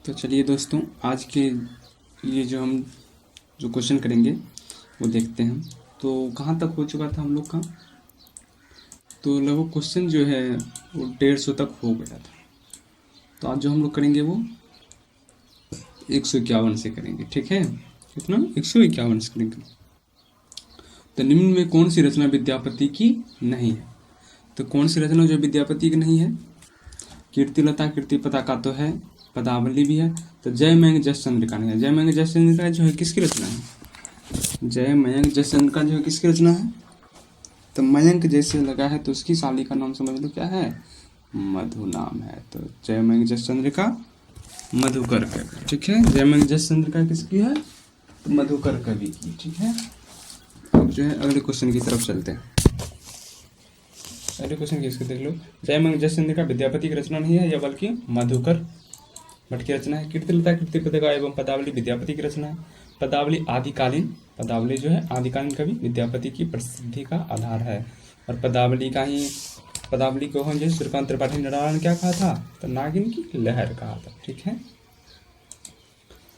तो चलिए दोस्तों, आज के लिए जो क्वेश्चन करेंगे वो देखते हैं। तो कहाँ तक हो चुका था हम लोग का? तो लगभग क्वेश्चन जो है वो 150 तक हो गया था। तो आज जो हम लोग करेंगे वो 151 से करेंगे। ठीक है, कितना? 151 से करेंगे। तो निम्न में कौन सी रचना विद्यापति की नहीं है? तो कौन सी रचना जो विद्यापति की नहीं है? कीर्तिलता कीर्ति पताका तो है, पदावली भी है। तो जय मयंक जस चंद्रिका नहीं है। जय मयंक जस चंद्रिका जो है किसकी रचना है? जय मयंक जस चंद्रिका जो है किसकी रचना है? तो मयंक जैसे लगा है तो उसकी साली का नाम समझ लो क्या है? मधु नाम है। तो जय मयंक जस चंद्रिका मधुकर कवि। ठीक है, जय मयंक जस चंद्रिका किसकी है? तो मधुकर कवि की। ठीक है, अब जो है अगले क्वेश्चन की तरफ चलते हैं। अगले क्वेश्चन किसके देख लो। जय मयंक जस चंद्रिका विद्यापति की रचना नहीं है, या बल्कि मधुकर भट्ट की रचना है। कीर्तिलता कीर्ति पताका एवं पदावली विद्यापति की रचना है। पदावली आदिकालीन, पदावली जो है आदिकालीन कवि विद्यापति की प्रसिद्धि का आधार है। और पदावली को हम जो सूर्यकांत त्रिपाठी निराला क्या कहा था? तो नागिन की लहर कहा था। ठीक है,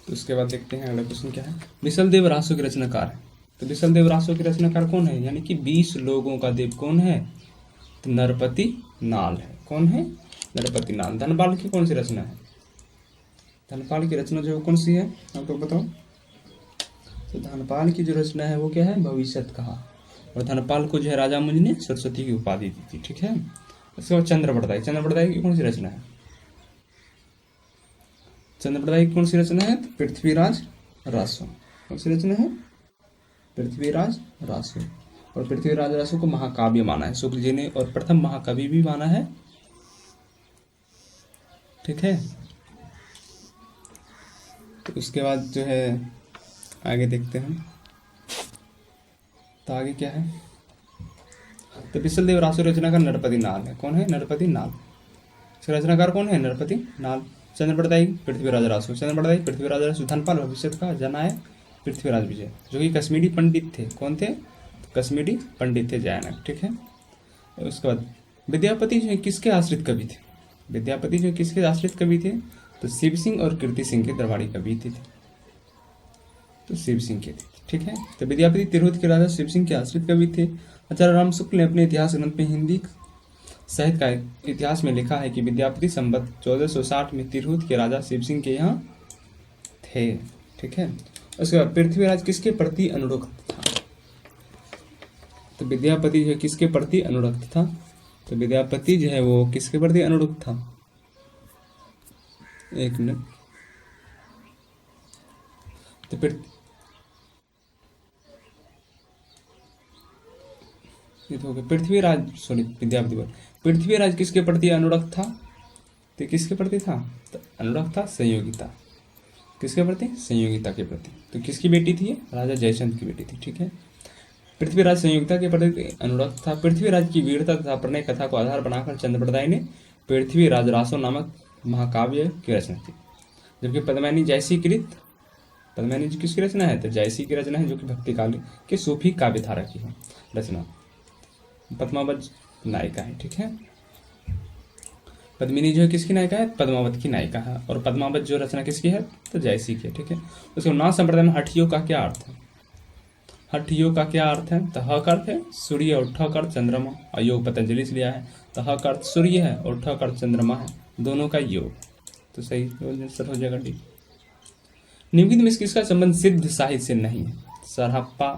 तो उसके बाद देखते हैं अगला क्वेश्चन क्या है। विशल देव रासो के रचनाकार है। तो विशल देव रासो के रचनाकार कौन है? यानी कि 20 लोगों का देव कौन है? तो नरपति नाल है। कौन है? नरपति नाल। धनपाल की कौन सी रचना है? धनपाल की रचना जो है कौन सी है आप लोग बताओ। तो धनपाल की जो रचना है वो क्या है? भविष्यत कहा। और धनपाल को जो है राजा मुनि ने सरस्वती की उपाधि दी थी। ठीक है, उसके बाद चंद्रप्रदाय। चंद्रप्रदाय की कौन सी रचना है? चंद्रप्रदाय की कौन सी रचना है? तो पृथ्वीराज रासो। कौन सी रचना है? पृथ्वीराज रासो। और पृथ्वीराज रासो को महाकाव्य माना है शुक्ल जी ने, और प्रथम महाकवि भी माना है। ठीक है, तो उसके बाद जो है आगे देखते हैं। तो आगे क्या है? तो विशल देव रासो रचनाकार नरपति नाल है। कौन है? नरपति नाल। इसका रचनाकार कौन है? नरपति नाल। चंद्रप्रदायी पृथ्वीराज रासो। चंद्रप्रदायी पृथ्वीराज रासो। धनपाल भविष्यत का जनायक पृथ्वीराज विजय, जो कि कश्मीरी पंडित थे। कौन थे? कश्मीरी पंडित थे, जैनक। ठीक है, उसके बाद विद्यापति जो है किसके आश्रित कवि थे? विद्यापति जो किसके आश्रित कवि थे? तो शिव सिंह और कीर्ति सिंह के दरबारी कवि थे। तो शिव सिंह के थे। ठीक है, तो विद्यापति तिरहुत के राजा शिव सिंह के आश्रित कवि थे। आचार्य राम शुक्ल ने अपने इतिहास ग्रंथ में हिंदी साहित्य का इतिहास में लिखा है कि विद्यापति संवत 1460 में तिरहुत के राजा शिव सिंह के यहाँ थे। ठीक है, उसके बाद पृथ्वीराज किसके प्रति अनुरक्त था? तो विद्यापति जो है किसके प्रति अनुरक्त था? तो विद्यापति जो है वो किसके प्रति अनुरक्त था? एक मिनट। तो ये तो हो गया पृथ्वीराज, सॉरी विद्यापति पर। पृथ्वीराज किसके प्रति अनुरक्त था? तो किसके प्रति था? तो अनुरक्त था संयोगिता। किसके प्रति? संयोगिता के प्रति। तो किसकी बेटी थी? राजा जयचंद की बेटी थी। ठीक है, पृथ्वीराज संयोगिता के प्रति अनुरक्त था। पृथ्वीराज की वीरता तथा प्रणय कथा को आधार बनाकर चंद्रप्रदाय ने पृथ्वीराज रासो नामक महाकाव्य की रचना की। जबकि पद्मिनी जैसी कृत, पद्मिनी जी किसकी रचना है? तो जैसी की रचना है, जो कि भक्ति काल के सूफी काव्य धारा की है रचना। पद्मावत नायिका है। ठीक है, पद्मिनी जो है किसकी नायिका है? पद्मावत की नायिका है। और पद्मावत जो रचना किसकी है? तो जैसी की है। ठीक है, उसके नाथ संप्रदाय में हठियों का क्या अर्थ है? हठियों का क्या अर्थ है? तो ह का अर्थ है सूर्य और ठ का अर्थ चंद्रमा, और योग पतंजलि से लिया है। तो ह का अर्थ सूर्य है और ठ का अर्थ चंद्रमा है, दोनों का योग। तो सही आंसर हो जाएगा डी। निम्नलिखित में किसका संबंध सिद्ध साहित्य से नहीं है? सरहप्पा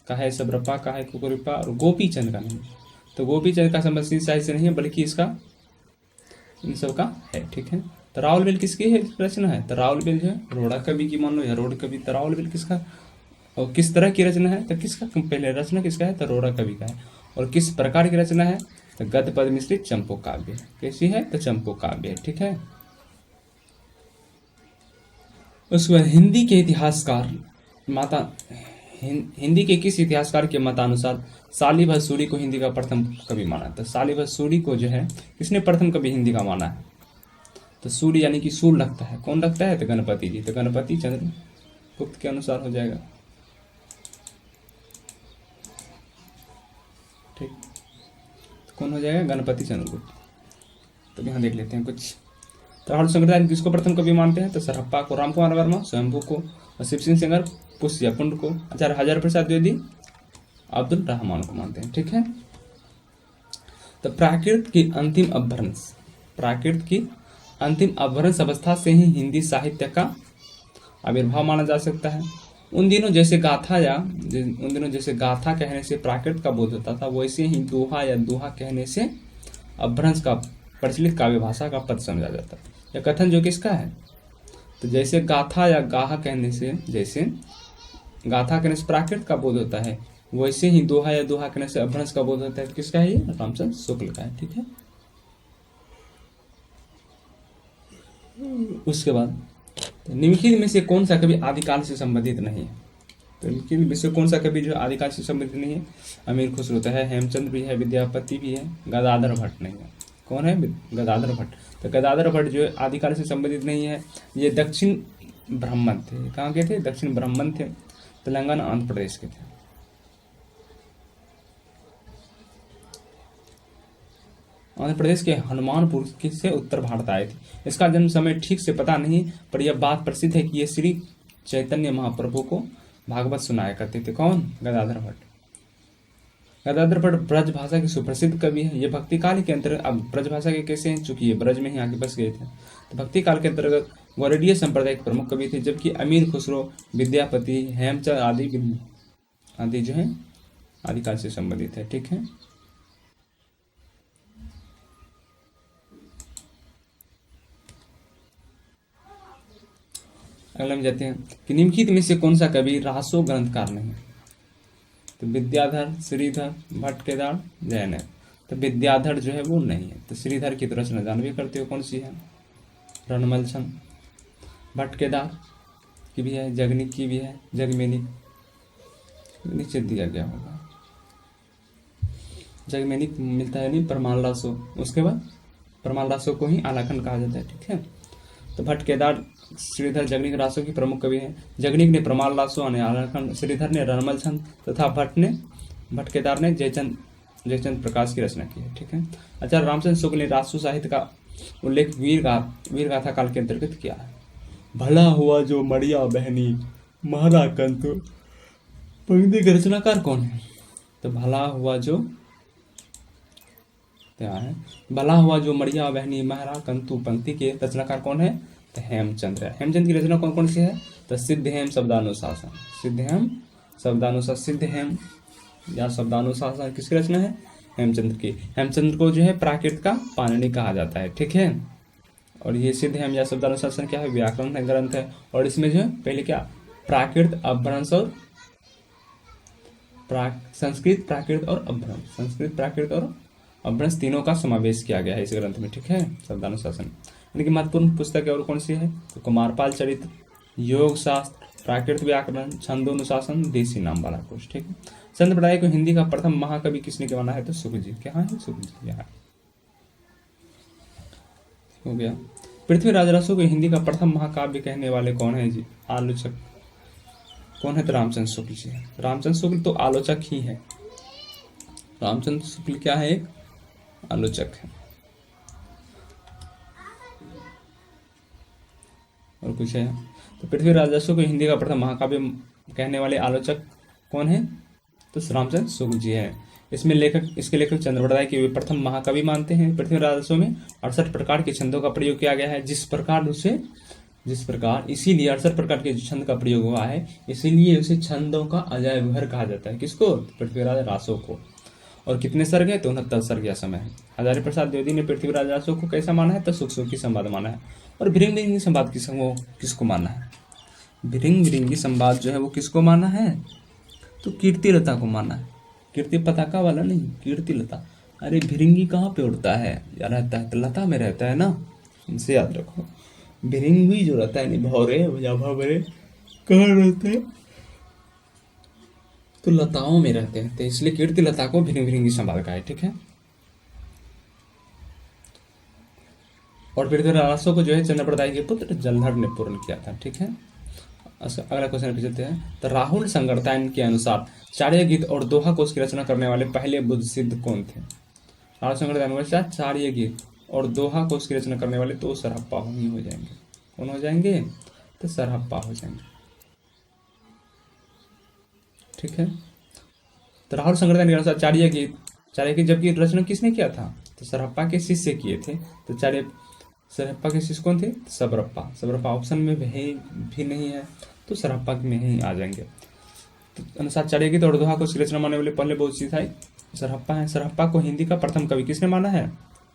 का है, सबरप्पा का है, कुकुरिप्पा और गोपी चंद का नहीं। तो गोपी चंद का संबंध सिद्ध साहित्य से नहीं है, बल्कि इसका इन सब का है। ठीक है, तो रावलवेल किसकी है रचना है? तो रावलवेल जो है रोड़ा कवि की मान लो, या रोड कवि। तो रावलवेल किसका और किस तरह की रचना है? तो किसका पहले रचना किसका है? तो रोड़ा कवि का है। और किस प्रकार की रचना है? तो गद्य पद मिश्रित चंपू काव्य। कैसी है? तो चंपू काव्य है। ठीक है, उसके बाद हिंदी के इतिहासकार हिंदी के किस इतिहासकार के मतानुसार सालिभ सूरी को हिंदी का प्रथम कवि माना? तो सालिभ सूरी को जो है किसने प्रथम कवि हिंदी का माना है? तो सूर्य यानी कि सूर्य लगता है। कौन लगता है? तो गणपति जी। तो गणपति चंद्रगुप्त के अनुसार हो जाएगा। ठीक, तो कौन हो जाएगा? गणपति चंद्रगुप्त। तो यहाँ देख लेते हैं कुछ। राहुल संकृताय किसको प्रथम कवि मानते हैं? तो सरहप्पा को राम कुमार वर्मा, स्वयंभू को, और शिव सिंह सेंगर पुष्य पुंड को, आचार्य हजारी प्रसाद द्विवेदी अब्दुल रहमान को मानते हैं। ठीक है। तो प्राकृत की अंतिम अपभ्रंश, प्राकृत की अंतिम अपभ्रंश अवस्था से ही हिंदी साहित्य का आविर्भाव माना जा सकता है। उन दिनों जैसे गाथा कहने से प्राकृत का बोध होता था, वैसे ही दोहा या दोहा कहने से अपभ्रंश का प्रचलित काव्य भाषा का पद समझा जाता है। यह कथन जो किसका है? तो जैसे गाथा या गाहा कहने से, जैसे गाथा कहने से प्राकृत का बोध होता है, वैसे ही दोहा या दोहा कहने से अपभ्रंश का बोध होता है। किसका है ये? रामचंद्र शुक्ल का है। ठीक है। उसके बाद तो निम्नलिखित में से कौन सा कवि आदिकाल से संबंधित नहीं है? तो निम्नलिखित में से कौन सा कवि जो आदिकाल से संबंधित नहीं है? अमीर खुसरो है, हेमचंद्र भी है, विद्यापति भी है, गदाधर भट्ट नहीं है। कौन है? गदाधर भट्ट। तो गदाधर भट्ट जो आदिकाल से संबंधित नहीं है, ये दक्षिण ब्राह्मण थे। कहाँ के थे? दक्षिण ब्राह्मण थे, तेलंगाना आंध्र प्रदेश के थे। आंध्र प्रदेश के हनुमानपुर से उत्तर भारत आए थे। इसका जन्म समय ठीक से पता नहीं, पर यह बात प्रसिद्ध है कि ये श्री चैतन्य महाप्रभु को भागवत सुनाया करते थे। कौन? गदाधर भट्ट। गदाधर भट्ट ब्रज भाषा के सुप्रसिद्ध कवि है। ये भक्ति काल के अंतर्गत, अब ब्रज भाषा के कैसे हैं, चूंकि ये ब्रज में ही आगे बस गए थे, तो भक्ति काल के अंतर्गत गौड़ीय संप्रदाय के प्रमुख कवि थे। जबकि अमीर खुसरो, विद्यापति, हेमचंद आदि जो है आदिकाल से संबंधित है। ठीक है। अगला में जाते हैं कि निम्नलिखित में से कौन सा कवि रासो ग्रंथकार नहीं है? तो विद्याधर, श्रीधर, भट्ट केदार, जैन है। तो विद्याधर जो है वो नहीं है। तो श्रीधर की तो रचना जानवी करते हो कौन सी है? रणमल छंद। भट्ट केदार की भी है, जगनिक की भी है, जगमेनिक नीचे दिया गया होगा। जगमेनिक मिलता है नहीं, परमाल रासो। उसके बाद परमाल रासो को ही आलाखंड कहा जाता है। ठीक है। तो भट्ट केदार, श्रीधर, जगनिक रासो की प्रमुख कवि हैं। जगनिक ने प्रमाल रासो और आलाखंड, श्रीधर ने रणमल छंद तथा भट्ट केदार ने जयचंद प्रकाश की रचना की है। ठीक है। आचार्य रामचंद्र शुक्ल ने रासो साहित्य का उल्लेख वीर गाथा काल के अंतर्गत किया है। भला हुआ जो मड़िया बहनी महरा कंतु, पंक्ति के रचनाकार कौन है? तो भला हुआ जो क्या है? भला हुआ जो मड़िया बहनी महरा कंतु पंक्ति के रचनाकार कौन है? तो हेमचंद्र है। हेमचंद की रचना कौन कौन सी है? तो सिद्ध हेम शब्दानुशासन, सिद्ध हेम शब्दानुशासन, सिद्ध हेम या शब्दानुशासन किसकी रचना है? हेमचंद्र की। हेमचंद्र को जो है प्राकृत का पाणिनि कहा जाता है। ठीक है। और ये सिद्ध हेम या शब्दानुशासन क्या है? व्याकरण है, ग्रंथ है। और इसमें जो है पहले क्या प्राकृत, अपभ्रंश और संस्कृत, प्राकृत और अपभ्रंश, संस्कृत, प्राकृत और अपभ्रंश तीनों का समावेश किया गया है इस ग्रंथ में। ठीक है। शब्दानुशासन यानी कि महत्वपूर्ण पुस्तक है। और कौन सी है? तो कुमारपाल चरित्र, योग शास्त्र, प्राकृत व्याकरण, छंदोनुशासन, देसी नाम वाला कोश। ठीक है। चंद्र बड़ाई को हिंदी का प्रथम महाकवि किसने के माना है? तो शुक्ल जी। क्या है? शुक्ल जी। यहाँ हो गया। पृथ्वीराज रासो को हिंदी का प्रथम महाकाव्य कहने वाले कौन है जी? आलोचक कौन है? तो रामचंद्र शुक्ल जी है। रामचंद्र शुक्ल तो आलोचक ही है। रामचंद्र शुक्ल क्या है? एक आलोचक है। और कुछ है? तो पृथ्वीराज रासो को हिंदी का प्रथम महाकाव्य कहने वाले आलोचक कौन है? तो रामचंद्र शुक्ल जी है। इसके लेखक चंद्रवरदाय के वे प्रथम महाकवि मानते हैं। पृथ्वीराज रासो में 68 प्रकार के छंदों का प्रयोग किया गया है। जिस प्रकार इसीलिए 68 प्रकार के छंद का प्रयोग हुआ है, इसीलिए उसे छंदों का अजायब घर कहा जाता है। किसको? पृथ्वीराज रासो को। और कितने सर्ग है? तो 69 सर्ग या समय है। हजारी प्रसाद द्विवेदी ने पृथ्वीराज रासो को कैसा माना है? तो सुख-सुखी संवाद माना है। और भृंगी संवाद किसको माना है? भृंगी संवाद जो है वो किसको माना है? तो कीर्तिलता को माना है। कीर्ति पताका वाला नहीं, कीर्तिलता। अरे भृंगी कहाँ पे उड़ता है? या रहता है तो लता में रहता है ना, इनसे याद रखो। भृंगी जो रहता है नहीं, भौरे या भवरे कहाँ रहते हैं? तो लताओं में रहते हैं। तो इसलिए कीर्तिलता को भृंगी संवाद का है। ठीक है। और पृथ्वीराज रासो को जो है चंद्रप्रदाय के पुत्र जलधर ने पूर्ण किया था। ठीक है। अगला क्वेश्चन पूछते हैं। तो राहुल संगरतायन के अनुसार चार्य गीत और दोहा कोश की रचना करने वाले पहले बुद्ध सिद्ध कौन थे? राहुल संगरतायन के अनुसार चार्य गीत और दोहा को उसकी रचना करने वाले तो सरहप्पा ही हो जाएंगे। कौन हो जाएंगे? तो सरहप्पा हो जाएंगे। ठीक है। तो राहुल संग्रहण के अनुसार चार्य की जबकि रचना किसने किया था? तो सरहप्पा के शिष्य किए थे। तो सरहप्पा के शिष्य कौन थे? सबरप्पा। सबरप्पा ऑप्शन में भी नहीं है, तो सरहप्पा में ही आ जाएंगे। तो अनुसार चार्य की और दोहा को रचना मानने वाले पहले बहुत सी था सरहप्पा है। सरहप्पा को हिंदी का प्रथम कवि किसने माना है?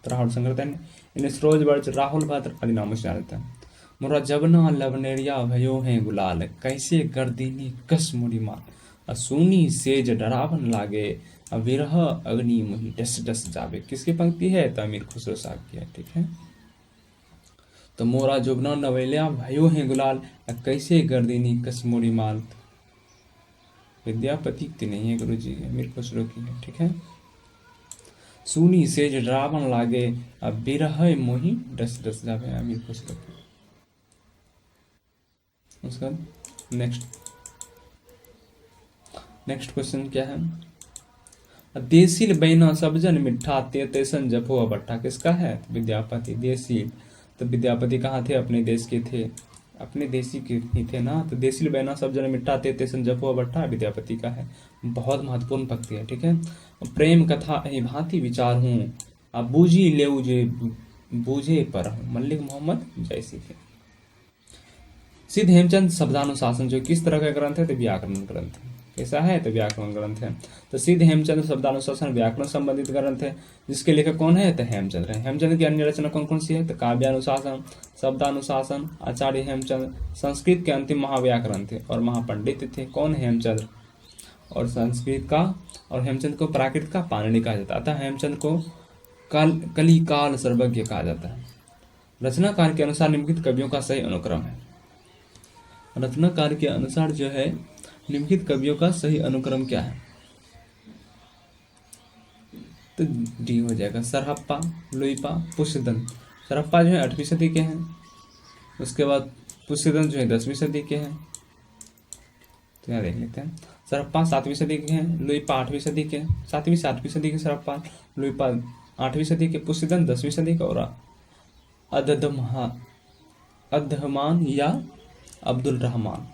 तो राहुल संग्रहण ने। इन्हें सरोज वर्ज, राहुल भद्र आदि नामों से जाना जाता है। मोरा जबना लवनेरिया भयो है गुलाल, कैसे गर्दीनी कस मुड़ी माल, असुनी सेज डरावन लागे, विरह अग्नि मुहि डस डस जावे। किसकी पंक्ति है? तो अमीर खुसरो साहब की है। ठीक है। तो मोरा जुबना नवेलिया भयो है गुलाल, कैसे गर्दीनी कस मुड़ी माल, विद्यापति की नहीं है गुरु जी, अमीर खुसरो की है। ठीक है। सुनी सेज डरावन लागे, अब विरह मोहि डस डस जावे, अमीर खुसरो की। उसका नेक्स्ट क्वेश्चन क्या है? देसील बैना सबजन मिठा, ते तेसन जपो बट्ठा। किसका है? तो विद्यापति। देसील, तो विद्यापति कहाँ थे? अपने देश के थे, अपने देशी के ही थे ना। तो देसील बैना सबजन मिठा, ते तेसन जपो बट्ठा विद्यापति का है। बहुत महत्वपूर्ण पंक्ति है। ठीक है। प्रेम कथा अहि भांति विचार हूँ, अब बूझी ले जे बूझे पर हूँ, मल्लिक मोहम्मद जैसी थे। सिद्ध हेमचंद शब्दानुशासन जो किस तरह का ग्रंथ है? तो व्याकरण ग्रंथ है। कैसा है? तो व्याकरण ग्रंथ है। तो सिद्ध हेमचंद शब्दानुशासन व्याकरण संबंधित ग्रंथ है, जिसके लेखक कौन है? तो हेमचंद्र है। हेमचंद की अन्य रचना कौन कौन सी है? तो काव्यानुशासन, शब्दानुशासन, आचार्य हेमचंद संस्कृत के अंतिम महाव्याकरण थे और महापंडित थे। कौन? हेमचंद्र। और संस्कृत का और हेमचंद को प्राकृत का पाणिनि कहा जाता है। अतः हेमचंद को कली काल सर्वज्ञ कहा जाता है। रचनाकार के अनुसार निम्नलिखित कवियों का सही अनुक्रम है। रचनाकार के अनुसार जो है निम्नलिखित कवियों का सही अनुक्रम क्या है? तो डी हो जाएगा, सरहप्पा, लुइपा, पुष्यदंत। सरहप्पा जो है 8वीं सदी के हैं, उसके बाद पुष्यदंत जो है 10वीं सदी के हैं। तो यहाँ देख लेते हैं। सरहप्पा 7वीं सदी के हैं, लुइपा 8वीं सदी के, 7वीं से 8वीं सदी के सरहप्पा, लुइपा 8वीं सदी के, पुष्यदंत 10वीं सदी का और अद्धमान या अब्दुल रहमान,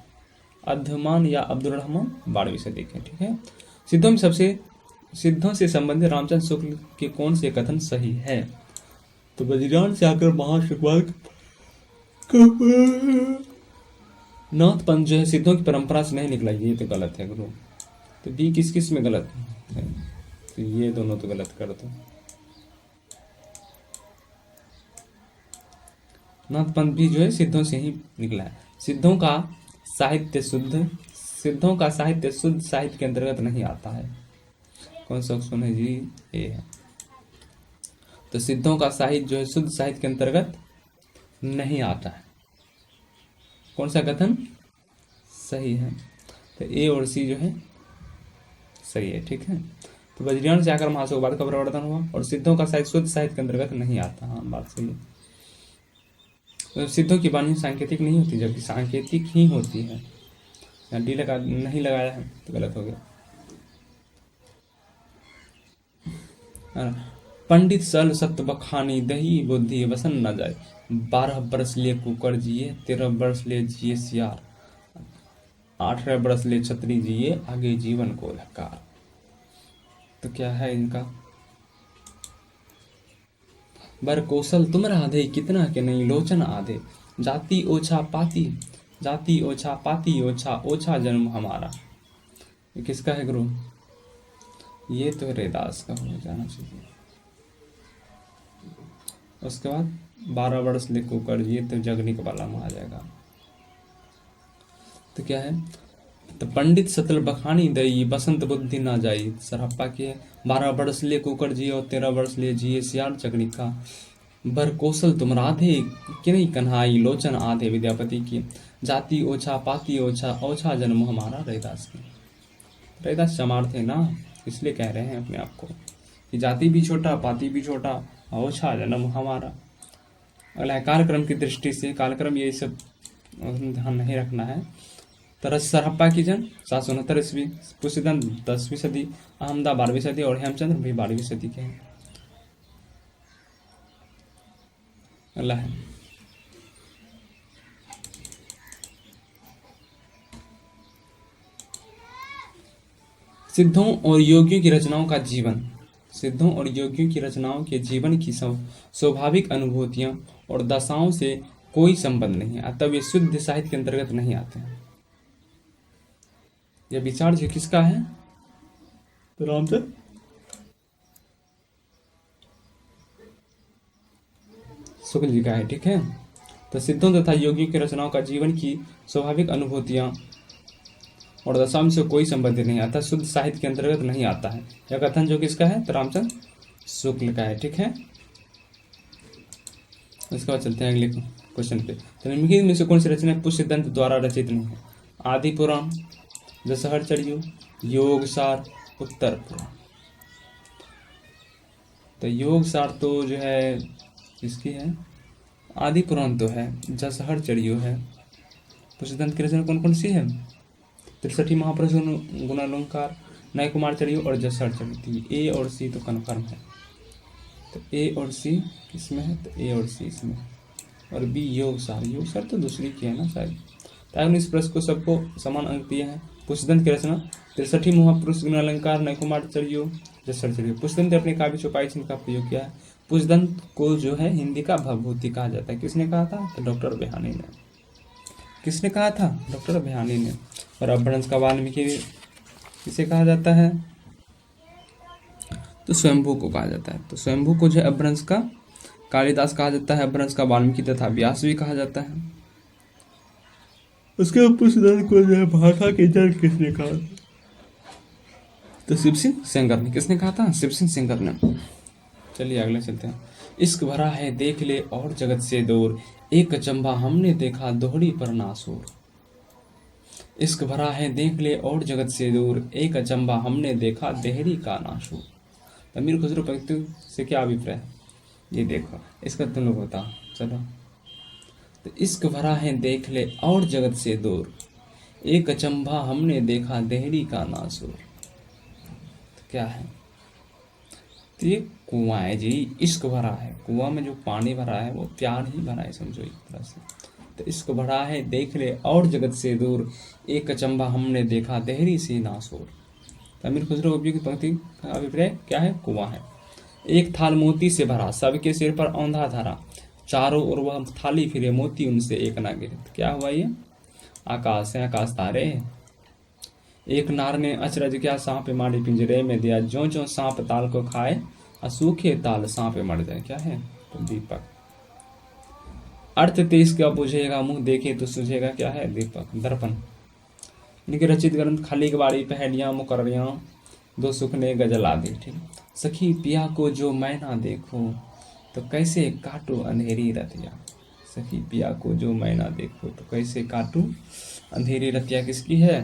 अद्धमान या अब्दुल रहमान 12वीं सदी के। ठीक है। सिद्धों से संबंधित रामचंद्र शुक्ल के कौन से कथन सही है? तो बद्रीनाथ से आकर महाशुकवाल नाथ पंथ जो है सिद्धों की परंपरा से नहीं निकला, ये तो गलत है गुरु। तो बी किस किस में गलत है? तो ये दोनों तो गलत कर दो। नाथ पंथ भी जो है सिद्धों से ही निकला है। सिद्धों का साहित्य शुद्ध साहित्य के अंतर्गत नहीं आता है। कौन सा ऑप्शन है जी? ए है। तो सिद्धों का साहित्य जो है शुद्ध साहित्य के अंतर्गत नहीं आता है। कौन सा कथन सही है? तो ए और सी जो है सही है। ठीक है। तो बद्रीनाथ से आकर महाशोकवाद का प्रवर्तन हुआ और सिद्धों का साहित्य शुद्ध साहित्य के अंतर्गत नहीं आता। हाँ, बात सही है। तो सिद्धों की वाणी सांकेतिक नहीं होती, जबकि सांकेतिक ही होती है। यहाँ डी नहीं लगाया है तो गलत हो गया। पंडित सल सत्य बखानी, दही बुद्धि वसन न जाए, 12 बरस लिए कुकर जिए, 13 बरस लिए जिए सियार, 18 बरस लिए छतरी जिए, आगे जीवन को लकार। तो क्या है इनका? बर कौशल तुम राधे, कितना के नहीं लोचन आधे, जाति ओछा पाती ओछा जन्म हमारा। ये किसका है गुरु? ये तो रैदास का हो जाना चाहिए। उसके बाद 12 वर्ष ले कुकर, ये तो जगनिक वाला में आ जाएगा। तो क्या है? तो पंडित सतल बखानी दई, बसंत बुद्धि ना जाई, सरहप्पा की है। 12 वर्ष ले कुकर जिए और 13 वर्ष ले जिए सियार, जगनिक का। बर कौशल तुम राधे, कि नहीं कन्हाई लोचन आधे, विद्यापति की। जाति ओछा पाती ओछा जन्म हमारा, रैदास की। रैदास चमार थे ना, इसलिए कह रहे हैं अपने आप को कि जाति भी छोटा, पाती भी छोटा, ओछा जन्म हमारा। अगला है कालक्रम की दृष्टि से। कालक्रम ये सब ध्यान नहीं रखना है। तरस सरहप्पा की जन्म 769 ईस्वी, पुष्यदंत 10वीं सदी, अहमदा 12वीं सदी और हेमचंद्र भी 12वीं सदी के हैं। अगला है सिद्धों और योगियों की रचनाओं का जीवन। सिद्धों और योगियों की रचनाओं के जीवन की स्वाभाविक अनुभूतियां और दशाओं से कोई संबंध नहीं है, अतः वे शुद्ध साहित्य के अंतर्गत नहीं आते हैं। यह विचार जो किसका है? तो राम से शुक्ल जी का है। ठीक है, तो सिद्धों तथा योगियों की रचनाओं का जीवन की स्वाभाविक अनुभूतियां और दशाओं से कोई संबंध नहीं, अतः शुद्ध साहित्य के अंतर्गत नहीं आता है। यह कथन जो किसका है? तो रामचंद्र शुक्ल का है। ठीक है, इसके बाद चलते हैं अगले क्वेश्चन पे। तो निम्नलिखित में से कौन सी रचना पुष्यदंत द्वारा रचित नहीं है? आदि पुराण, दशहरचर्यु, योग सार, उत्तर पुराण। तो योग सार तो जो है किसकी है? आदि पुराण तो है, दशहरचर्यु है। पुष्यदंत की रचना कौन कौन सी है? 63 महापुरुष गुणालंकार, नय कुमारचर्यु और जसहरचर्यु। ए और सी तो कन्फर्म है। तो ए और सी किसमें है? तो ए और सी इसमें, और बी योग सार। योग सार तो दूसरी की है ना शायद। तो इस प्रश्न को सबको समान अंक दिए हैं। पुष्यदंत की रचना 63 महापुरुष गुणालंकार, नय कुमारचर्यु, जसहरचर्यु। पुष्यदंत ने अपने काव्य चौपाई चिन्ह का प्रयोग किया है। पुष्यदंत को जो है हिंदी का भवभूति कहा जाता है। किसने कहा था? तो डॉक्टर बेहानी ने। किसने कहा था? डॉक्टर बेहानी ने। और अपभ्रंश का वाल्मीकि किसे कहा जाता है? तो स्वयंभू को कहा जाता है। तो स्वयंभू को जो है अपभ्रंश का कालिदास कहा जाता है, अपभ्रंश का वाल्मीकि तथा व्यास भी कहा जाता है। उसके पुष्यदंत को जो है भाषा के जनक किसने कहा? तो शिव सिंह सेंगर ने। किसने कहा था? शिव सिंह सेंगर ने। चलिए अगले चलते हैं। इश्क भरा है देख ले और जगत से दूर, एक अचंभा हमने देखा दोहरी पर नासूर। इश्क भरा है देख ले और जगत से दूर, एक अचंभा हमने देखा देहरी का नासूर। अमीर खुसरो पंक्ति से क्या अभिप्राय है? ये देखो, इसका तुम लोग बताओ। चलो, तो इश्क भरा है देख ले और जगत से दूर, एक अचंभा हमने देखा देहरी का नासूर। तो क्या है? तो ये कुआं है जी। इश्क भरा है, कुआं में जो पानी भरा है वो प्यार ही भरा है, समझो एक तरह से। तो इश्क भरा है देख ले और जगत से दूर, एक अचंभा हमने देखा देहरी से नासूर। तो अमीर खुसरो कवि की पंक्ति का अभिप्राय क्या है? कुआं है। एक थाल मोती से भरा, सबके सिर पर औंधा धरा, चारों ओर वह थाली फिरे, मोती उनसे एक ना गिरे। तो क्या हुआ ये? आकाश है, आकाश तारे। एक नार ने अचरज क्या, सांप मारे पिंजरे में दिया, ज्यों ज्यों सांप ताल को खाए, असूखे ताल सांप मर जाए। क्या है? तो दीपक। अर्थ तेज क्या बुझेगा, मुंह देखे तो सुझेगा। क्या है? दीपक। दर्पण। इनके रचित ग्रंथ खाली कबाड़ी, पहेलियां, मुकर्रियां, दो सुखने, गजल आदि। ठीक। सखी पिया को जो मैं ना देखूं, तो कैसे काटू अंधेरी रतिया। सखी पिया को जो मैं ना देखूं, तो कैसे काटू अंधेरी रतिया। किसकी है?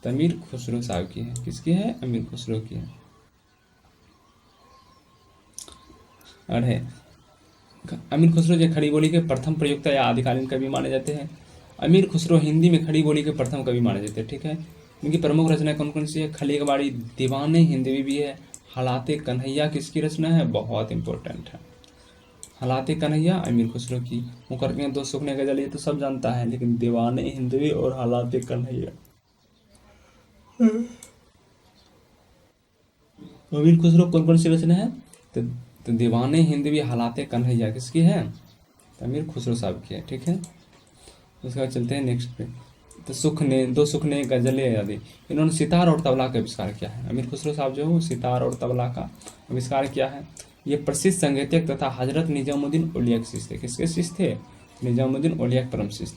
तो अमीर खुसरो साहब की है। किसकी है? अमीर खुसरो की है। और है अमीर खुसरो जो खड़ी बोली के प्रथम प्रयोक्ता या आदिकालीन कवि माने जाते हैं। अमीर खुसरो हिंदी में खड़ी बोली के प्रथम कवि माने जाते हैं। ठीक है, इनकी प्रमुख रचना कौन कौन सी है? खली कबाड़ी, दीवाने हिंदवी भी है। हालाते कन्हैया किसकी रचना है? बहुत इंपॉर्टेंट है। हालाते कन्हैया अमीर खुसरो की। मुकर्रियां, दो सुखने, गजल ये तो सब जानता है, लेकिन दीवाने हिंदवी और हालाते कन्हैया अमीर खुसरो कौन कौन सी रचना है? तो दीवाने हिंदवी, हालाते कन्हैया किसकी है? तो अमीर खुसरो साहब की है। ठीक है, उसके बाद चलते हैं नेक्स्ट पे। तो सुखने, दो सुखने, गजलें आदि। इन्होंने सितार और तबला का आविष्कार किया है। अमीर खुसरो साहब जो है सितार और तबला का आविष्कार किया है। ये प्रसिद्ध संगीतज्ञ तथा हजरत निजामुद्दीन औलिया के शिष्य थे। किसके शिष्य थे? निजामुद्दीन औलिया के परम शिष्य।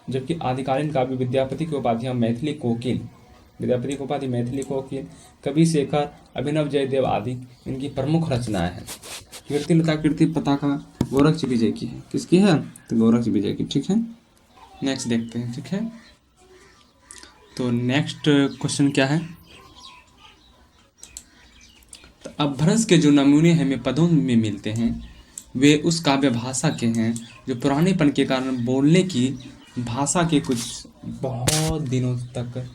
जबकि आदिकालीन काव्य विद्यापति की उपाधियां मैथिली कोकिल, विद्यापति की उपाधि मैथिली कोकिल, कवि शेखर, अभिनव जयदेव आदि इनकी प्रमुख रचनाएं हैं। कीर्तिलता कीर्ति पताका गोरक्ष विजय की है। किसकी है? तो गोरक्ष विजय की। ठीक है, नेक्स्ट देखते हैं। ठीक है, तो नेक्स्ट क्वेश्चन क्या है? तो अपभ्रंश के जो नमूने हमें पदों में मिलते हैं वे उस काव्य भाषा के हैं जो पुरानेपन के कारण बोलने की भाषा के कुछ बहुत दिनों तक,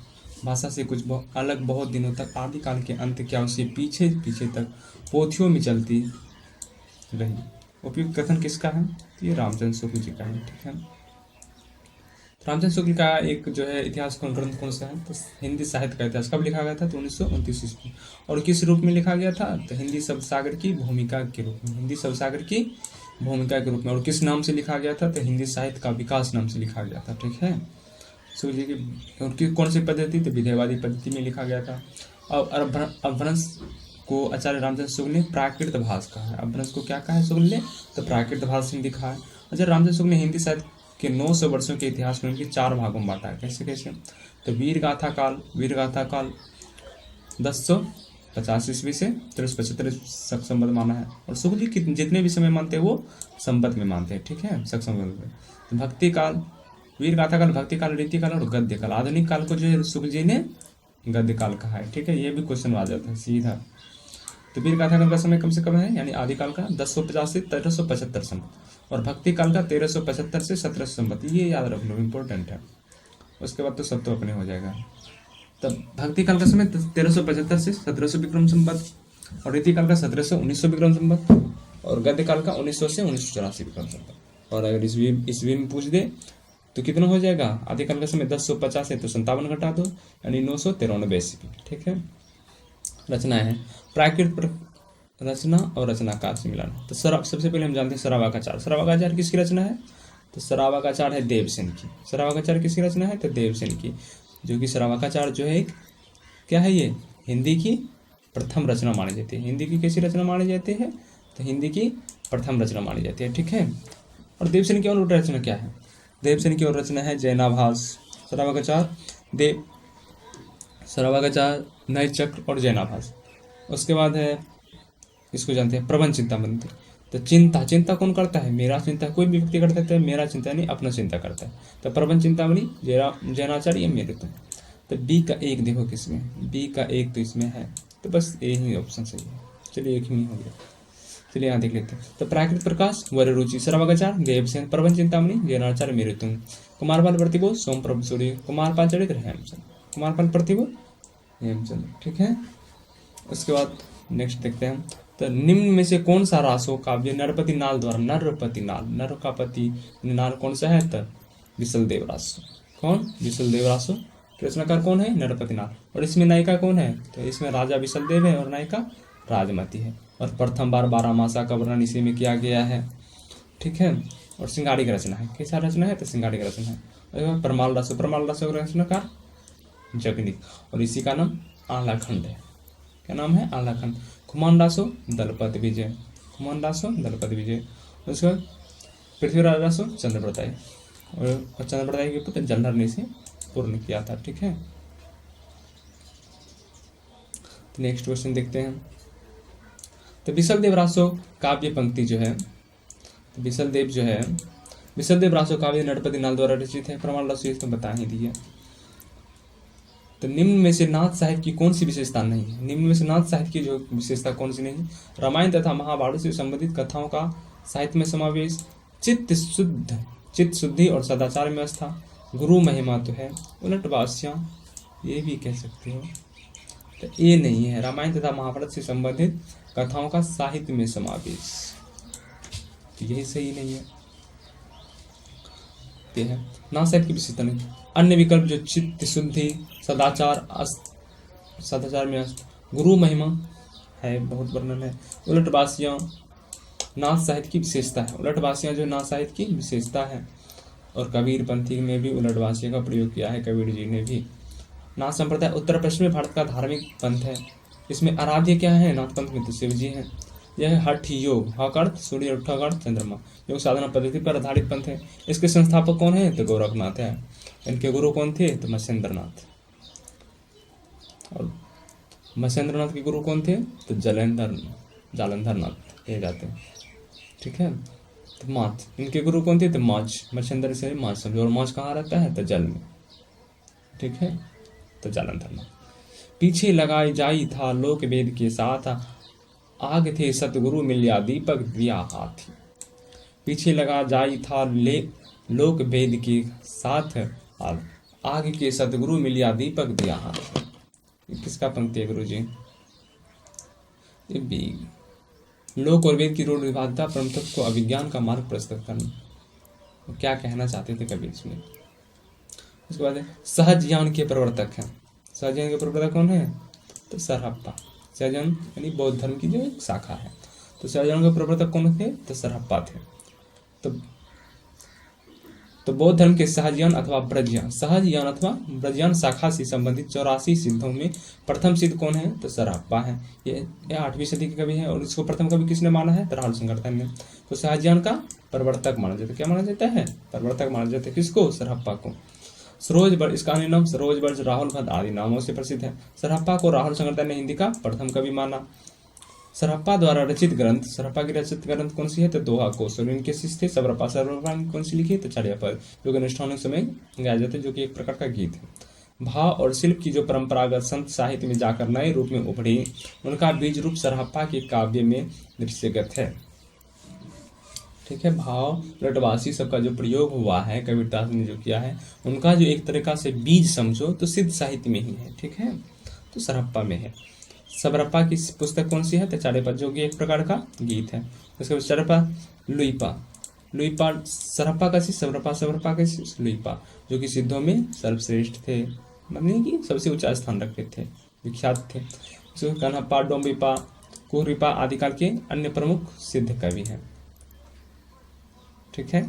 भाषा से कुछ अलग बहुत दिनों तक, आदिकाल के अंत क्या उससे पीछे पीछे तक पोथियों में चलती रही। उपयुक्त कथन किसका है? तो ये रामचंद्र शुक्ल जी का है। ठीक है, रामचंद्र शुक्ल का एक जो है इतिहास ग्रंथ कौन सा है? तो हिंदी साहित्य का इतिहास कब लिखा गया था? तो 1929 ईस्वी। और किस रूप में लिखा गया था? तो हिंदी शब्द सागर की भूमिका के रूप में, हिंदी शब्द सागर की भूमिका के रूप में। और किस नाम से लिखा गया था? तो हिंदी साहित्य का विकास नाम से लिखा गया था। ठीक है, शुक्ल जी की उनकी कौन सी पद्धति? तो विधेयवादी पद्धति में लिखा गया था। और अपभ्रंश को आचार्य रामचंद्र शुक्ल ने प्राकृत भाष कहा है। अपभ्रंश को क्या कहा है शुक्ल ने? तो प्राकृत भाष में लिखा है। आचार्य रामचंद्र शुक्ल ने हिंदी साहित्य के 900 वर्षों के इतिहास में उनकी 4 भागों में बांटा है। कैसे कैसे? तो वीर गाथा काल 1050 ईस्वी से 1375 शक संवत माना है। और शुक्ल जी जितने भी समय मानते हैं वो संवत में मानते हैं। ठीक है, शक संवत में। तो भक्ति काल, वीर गाथा काल, भक्ति काल, रीति काल और गद्य काल। आधुनिक काल को जो है शुक्ल जी ने गद्य काल कहा है। ठीक है, ये भी क्वेश्चन आ जाता है सीधा। तो वीर गाथा काल का समय कम से कम है, यानी आदिकाल का 1050 से 1375 संवत, और भक्ति काल का 1375 से 1700 संवत। ये याद रख लो, इम्पोर्टेंट है। उसके बाद तो सब तो अपने हो जाएगा। तब भक्ति काल का समय 1375 से 1700 विक्रम संवत, और रीति काल का 1700 1900 विक्रम संवत, और गद्य काल का 1900 से 1984 विक्रम संवत। और अगर ईस्वी में पूछ दे तो कितना हो जाएगा? आदिकाल का समय 1050 है तो 57 घटा दो, यानी 993 ईस्वी। ठीक है, रचनाएं हैं प्राकृत रचना और रचनाकार से मिलान। तो सबसे पहले हम जानते हैं सरावाकाचार। सरावाकाचार किसकी रचना है? तो सरावाकाचार है देवसेन की। सरावाकाचार किसकी रचना है? तो देवसेन की। जो कि सरावाकाचार जो है क्या है? ये हिंदी की प्रथम रचना मानी जाती है। हिंदी की कैसी रचना मानी जाती है? तो हिंदी की प्रथम रचना मानी जाती है। ठीक है, और देवसेन की और रचना क्या है? देवसेन की और रचना है जैनाभास, सरावाकाचार, सरावाकाचार, नय चक्र और जैनाभास। उसके बाद है, इसको जानते हैं प्रबंध चिंतामणि। तो चिंता कौन करता है? मेरा चिंता कोई भी व्यक्ति करता है, तो मेरा चिंता नहीं अपना चिंता करता है। तो प्रबंध चिंतामणि जैनाचार्य मेरे तुम। तो बी का एक देखो किसमें, बी का एक तो इसमें है, तो बस यही ऑप्शन सही है। चलिए एक ही नहीं हो गया, चलिए यहाँ देख लेते हैं। तो प्राकृत प्रकाश, वर रुचि, सरावाकाचार, देवसेन, प्रबंध चिंतामणि, जैनाचार्य मेरे तुम, कुमारपाल प्रतिभो, सोम प्रभु सूर्य, कुमारपाल चरित्र हेमचंद, कुमारपाल प्रतिभो हेमचंद। ठीक है, उसके बाद नेक्स्ट देखते हैं। तो निम्न में से कौन सा रासो काव्य नरपति नाल द्वारा, नरपति नाल, नर का पति नाल कौन सा है? तो विसल देव रासो। कौन? विसल देव रासो। रचनाकार कौन है? नरपति नाल। और इसमें नायिका कौन है? तो इसमें राजा विसल देव है और नायिका राजमती है। और प्रथम बार 12 मासा का वर्णन इसी में किया गया है। ठीक है, और सिंगाड़ी की रचना है। कैसा रचना है? तो सिंगाड़ी की रचना है। और परमाल रासो, परमाल रासो का रचनाकार जगनिक, और इसी का नाम आलाखंड है। क्या नाम है? आलाखंड। खुमानदासो दलपत विजय, खुमानदासो दलपत विजय। उसके बाद पृथ्वीराज दासो चंद्रप्रताई, और चंद्रप्रताई के पुत्र जलधर ने इसे पूर्ण किया था। ठीक है, तो नेक्स्ट क्वेश्चन देखते हैं। तो विसल देव रासो काव्य पंक्ति जो है, तो विसल देव रासो काव्य नरपति नाल द्वारा रचित है। प्रमाण रासो इसमें बता ही दिया। तो निम्न में से नाथ साहित्य की कौन सी विशेषता नहीं है? निम्न में से नाथ साहित्य की जो विशेषता कौन सी नहीं है? रामायण तथा महाभारत से संबंधित कथाओं का साहित्य में समावेश, चित्त शुद्धि और सदाचार में व्यवस्था, गुरु महिमा तो है, उलटवासियां, ये भी कह सकते हो। तो ये नहीं है, रामायण तथा महाभारत से संबंधित कथाओं का साहित्य में समावेश, तो यही सही नहीं है। नाथ साहित्य की विशेषता नहीं। अन्य विकल्प जो चित्त शुद्धि, सदाचार में गुरु महिमा है, बहुत वर्णन है। उलटवासियां नाथ साहित्य की विशेषता है। उलटवासियां जो नाथ साहित्य की विशेषता है। और कबीर पंथी में भी उलटवासियों का प्रयोग किया है कबीर जी ने भी। नाथ संप्रदाय उत्तर पश्चिमी भारत का धार्मिक पंथ है। इसमें आराध्य क्या है? नाथ पंथ में तो शिव जी हैं। यह हठ योग, हक अर्थ सूर्य, उठ अर्थ चंद्रमा, योग साधना पद्धति पर आधारित पंथ है। इसके संस्थापक कौन है? तो गोरखनाथ है। इनके गुरु कौन थे? तो मत्स्येंद्रनाथ। और मत्स्येंद्रनाथ के गुरु कौन थे? तो जालंधर नाथ कहे जाते हैं। ठीक है, तो माछ, इनके गुरु कौन थे? तो माछ, मत्स्येंद्र से माछ समझो। और माछ कहाँ रहता है? तो जल में। ठीक है, तो जालंधर नाथ। पीछे लगाई जाई था लोक वेद के साथ, आग थे सतगुरु मिलिया दीपक दिया हाथ। पीछे लगा जाई था लोक वेद के साथ, आग के सतगुरु मिलिया दीपक दिया हाथ। किसका पंक्ति है गुरु जी? लोक और वेद की रूढ़ विवादता परमतत्व को अभिज्ञान का मार्ग प्रस्तुत करना। तो क्या कहना चाहते थे कबीर इसमें। उसके बाद सहज ज्ञान के प्रवर्तक हैं। सहज ज्ञान के प्रवर्तक कौन है, तो सरहप्पा। सहजन यानी बौद्ध धर्म की जो एक शाखा है, तो सहजन के प्रवर्तक कौन थे, तो सरहप्पा थे। तो बौद्ध धर्म के सहजयान अथवा ब्रजयान, सहजयान अथवा ब्रजयान शाखा से संबंधित 84 सिद्धों में प्रथम सिद्ध कौन है, तो सरहप्पा है। ये 8वीं सदी के कवि है और इसको प्रथम कवि किसने माना है, तो राहुल शंकरतन ने। तो सहजयान का प्रवर्तक माना जाता है। क्या माना जाता है, प्रवर्तक माना जाता है। किसको, सरहप्पा को। सरोज बर्ज, इसका अन्य नाम सरोज बर्ज, राहुल भद्र आदि नामों से प्रसिद्ध है। सरहप्पा को राहुल शंकरतन ने हिंदी का प्रथम कवि माना। सरहप्पा द्वारा रचित ग्रंथ, सरहप्पा की रचित ग्रंथ कौन सी है, तो दोहा कोश। और इनके शिष्य थे सबरप्पा। सबरप्पा ने कौन सी लिखी, तो चर्यापद, जो कि अनुष्ठानों के समय गाया जाता है, जो कि एक प्रकार का गीत है। भाव और शिल्प की जो परंपरागत संत साहित्य में जाकर नए रूप में उभरी, उनका बीज रूप सरहप्पा के काव्य में दृश्यगत है। ठीक है, भाव रटवासी सबका जो प्रयोग हुआ है, कबीरदास ने जो किया है, उनका जो एक तरीका से बीज समझो तो सिद्ध साहित्य में ही है। ठीक है, तो सरहप्पा में है। सबरप्पा की पुस्तक कौन सी है, तो चारेपद, जो कि एक प्रकार का गीत है। उसके बाद चरपा लुईपा, लुईपा सरहप्पा का सी, सबरप्पा सबरप्पा का सी, लुईपा, जो कि सिद्धों में सर्वश्रेष्ठ थे, मतलब कि सबसे ऊंचा स्थान रखते थे, विख्यात थे। उसके कन्हप्पा, डोम्बिपा, कुहरिपा आदि काल के अन्य प्रमुख सिद्ध कवि हैं। ठीक है,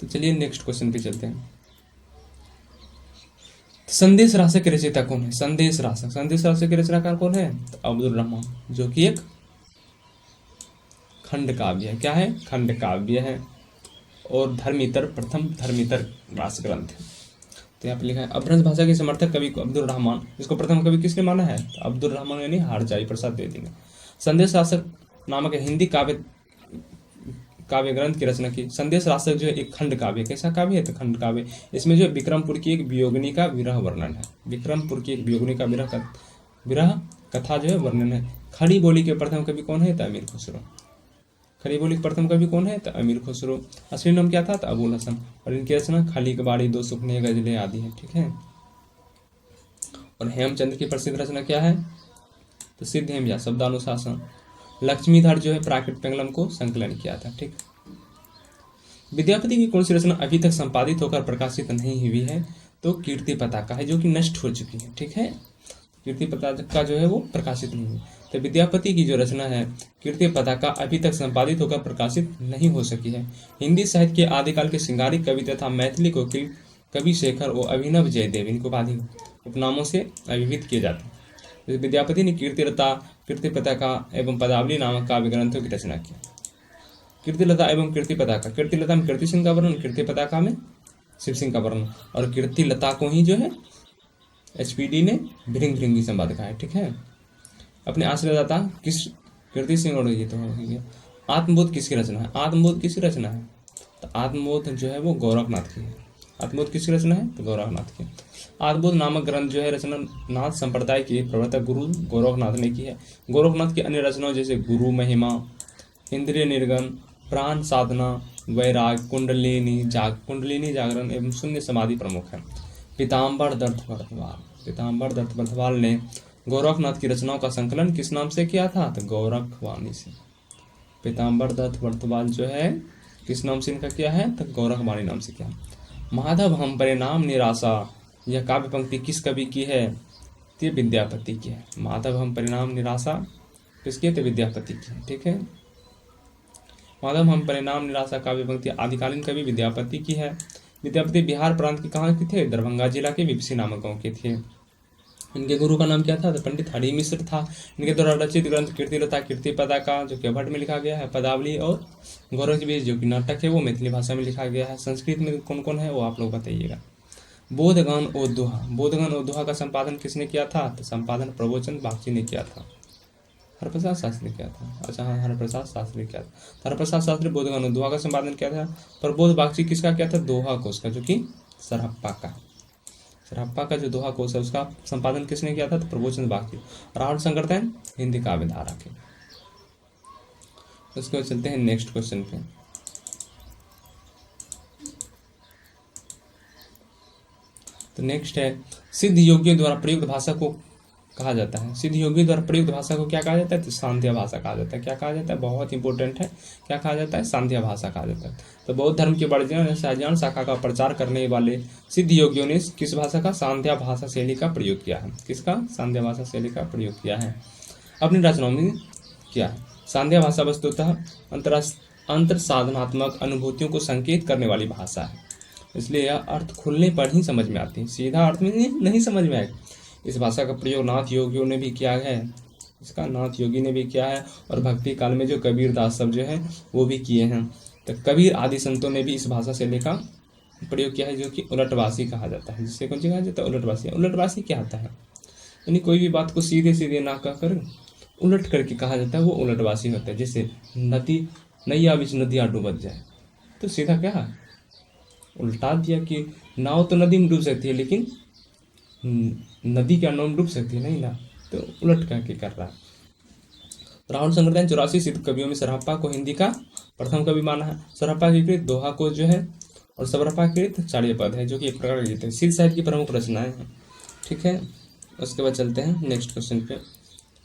तो चलिए नेक्स्ट क्वेश्चन पे चलते हैं। संदेश रासक के रचयिता कौन है, संदेश रासक, संदेश रासक के रचनाकार कौन है, तो अब्दुल रहमान, जो कि एक खंड काव्य है। क्या है, खंड काव्य है और धर्मीतर, प्रथम धर्मीतर रास ग्रंथ है। तो यहाँ पे लिखा है अभ्रंश भाषा के समर्थक कवि को अब्दुल रहमान, इसको प्रथम कवि किसने माना है, तो अब्दुल रहमान यानी हारजाई प्रसाद द्विवेदी। संदेश रासक नामक हिंदी काव्य ग्रंथ की रचना की। संदेश रासक जो है एक खंड काव्य, कैसा काव्य है, तो खंड काव्य। इसमें जो विक्रमपुर की एक वियोगिनी का विरह वर्णन है, विक्रमपुर की एक वियोगिनी का विरह कथा जो है वर्णन है। खड़ी बोली के प्रथम कवि कौन है, तो अमीर खुसरो। खड़ी बोली के प्रथम कवि कौन है, तो अमीर खुसरो। असली नाम क्या था, तो अबुल हसन। और इनकी रचना खाली कबाड़ी, दो सुखने, गजलें आदि है। ठीक है, और हेमचंद्र की प्रसिद्ध रचना क्या है, तो सिद्ध हेम या शब्दानुशासन। लक्ष्मीधर जो है प्राकृत पेंगलम को संकलन किया था। ठीक, विद्यापति की कौन सी रचना अभी तक संपादित होकर प्रकाशित नहीं हुई है, तो कीर्ति पताका है, जो कि नष्ट हो चुकी है। ठीक है, कीर्ति पताका जो है वो प्रकाशित नहीं हुई। तो विद्यापति की जो रचना है कीर्ति पताका अभी तक संपादित होकर प्रकाशित नहीं हो सकी है। हिंदी साहित्य के आदिकाल के श्रृंगारिक कवि तथा मैथिली को कवि शेखर और अभिनव जयदेव, इनको उपाधि उपनामों से अभिहित किए जाते हैं। विद्यापति ने कीर्तिलता, कीर्ति पताका एवं पदावली नामक काव्य ग्रंथों की रचना की। कीर्तिलता एवं कीर्ति पताका, कीर्तिलता में कीर्ति सिंह का वर्णन, कीर्ति पताका में शिव सिंह का वर्णन। और कीर्तिलता को ही जो है एचपीडी ने भृंग भृंगी संवाद कहा है। ठीक है, अपने आश्रयदाता किस, कीर्ति सिंह, और ये तो हो गया। आत्मबोध किसकी रचना है, आत्मबोध किसकी रचना है, तो आत्मबोध जो है वो गोरखनाथ की है। आत्मबोध किसकी रचना है, तो गोरखनाथ की। आत्मबोध नामक ग्रंथ जो है रचना नाथ संप्रदाय के प्रवर्तक गुरु गोरखनाथ ने की है। गोरखनाथ की अन्य रचनाओं जैसे गुरु महिमा, इंद्रिय निर्गम, प्राण साधना, वैराग, कुंडलिनी जागरण एवं शून्य समाधि प्रमुख है। पीताम्बर दत्त बर्थवाल, पीताम्बर दत्त बर्थवाल ने गोरखनाथ की रचनाओं का संकलन किस नाम से किया था, तो गौरखवाणी से। पीताम्बर दत्त बर्थवाल जो है किस नाम से इनका किया है, तो गौरखवाणी नाम से किया। माधव हम परिणाम निराशा, यह काव्य पंक्ति किस कवि की है, तो विद्यापति की है। माधव हम परिणाम निराशा किसकी है, तो विद्यापति की है। ठीक है, माधव हम परिणाम निराशा काव्य पंक्ति आदिकालीन कवि विद्यापति की है। विद्यापति बिहार प्रांत के कहाँ के थे, दरभंगा जिला के विपसी नामक गाँव के थे। इनके गुरु का नाम क्या था, तो पंडित हरि मिश्र था। इनके द्वारा रचित ग्रंथ कीर्तिलता, कीर्ति पताका जो कि भट्ट में लिखा गया है, पदावली और गौरवबीज जो कि नाटक है वो मैथिली भाषा में लिखा गया है। संस्कृत में कौन कौन है वो आप लोग बताइएगा। बोधगान और दोहा, बोधगान और दोहा का संपादन किसने किया था, तो संपादन प्रवचन बागची ने किया था। हरप्रसाद शास्त्री किया था। अच्छा हाँ, हरप्रसाद शास्त्री किया था। हरप्रसाद शास्त्री बोधगान और दोहा का संपादन किया था। प्रबोध बागची किसका किया था, दोहा कोश का, जो कि सरहप्पा का। सरहप्पा का जो दोहा कोश है उसका संपादन किसने किया था, तो प्रबोधचंद बागची। राहुल शंकरतन हिंदी काव्य धारा के। उसके बाद चलते हैं नेक्स्ट क्वेश्चन पे। तो नेक्स्ट है सिद्ध योगियों द्वारा प्रयुक्त भाषा को कहा जाता है। सिद्ध योगियों द्वारा प्रयुक्त भाषा को क्या कहा जाता है? तो सांध्य भाषा कहा जाता है। क्या कहा जाता है? बहुत इंपॉर्टेंट है, क्या कहा जाता है? सांध्य भाषा कहा जाता है। तो बौद्ध धर्म के वर्जन सहजान शाखा का प्रचार करने वाले सिद्ध योगियों ने किस भाषा का? सांध्य भाषा शैली का प्रयोग किया है। किसका? सांध्य भाषा शैली का प्रयोग किया है अपनी रचनाओं में किया है। सांध्य भाषा वस्तुतः अंतर साधनात्मक अनुभूतियों को संकेत करने वाली भाषा है, इसलिए यह अर्थ खुलने पर ही समझ में आती है, सीधा अर्थ में नहीं समझ में आएगा। इस भाषा का प्रयोग नाथ योगियों ने भी किया है, इसका नाथ योगी ने भी किया है, और भक्ति काल में जो कबीर दास सब जो है वो भी किए हैं। तो कबीर आदि संतों ने भी इस भाषा शैली का प्रयोग किया है, जो कि उलटवासी कहा जाता है। जिससे कौन सी कहा जाता है? उलटवासी। उलटवासी क्या होता है? यानी कोई भी बात को सीधे सीधे ना कहकर उलट करके कहा जाता है, वो उलटवासी होता है। जैसे नदी नैया बीच नदियाँ डूबत जाए, तो सीधा क्या है? उल्टा दिया कि नाव तो नदी में डूब सकती है, लेकिन नदी क्या नाव में डूब सकती है? नहीं ना, तो उलट करके कर रहा है। राहुल शंकर ने 84 सिद्ध कवियों में सरहप्पा को हिंदी का प्रथम कवि माना है। सरहप्पा की कृत दोहा को जो है, और सरहप्पा की कृत चार्य पद है, जो कि एक प्रकार का गीत है। सिद्ध साहित्य की प्रमुख रचनाएं हैं। ठीक है, उसके बाद चलते हैं नेक्स्ट क्वेश्चन पे।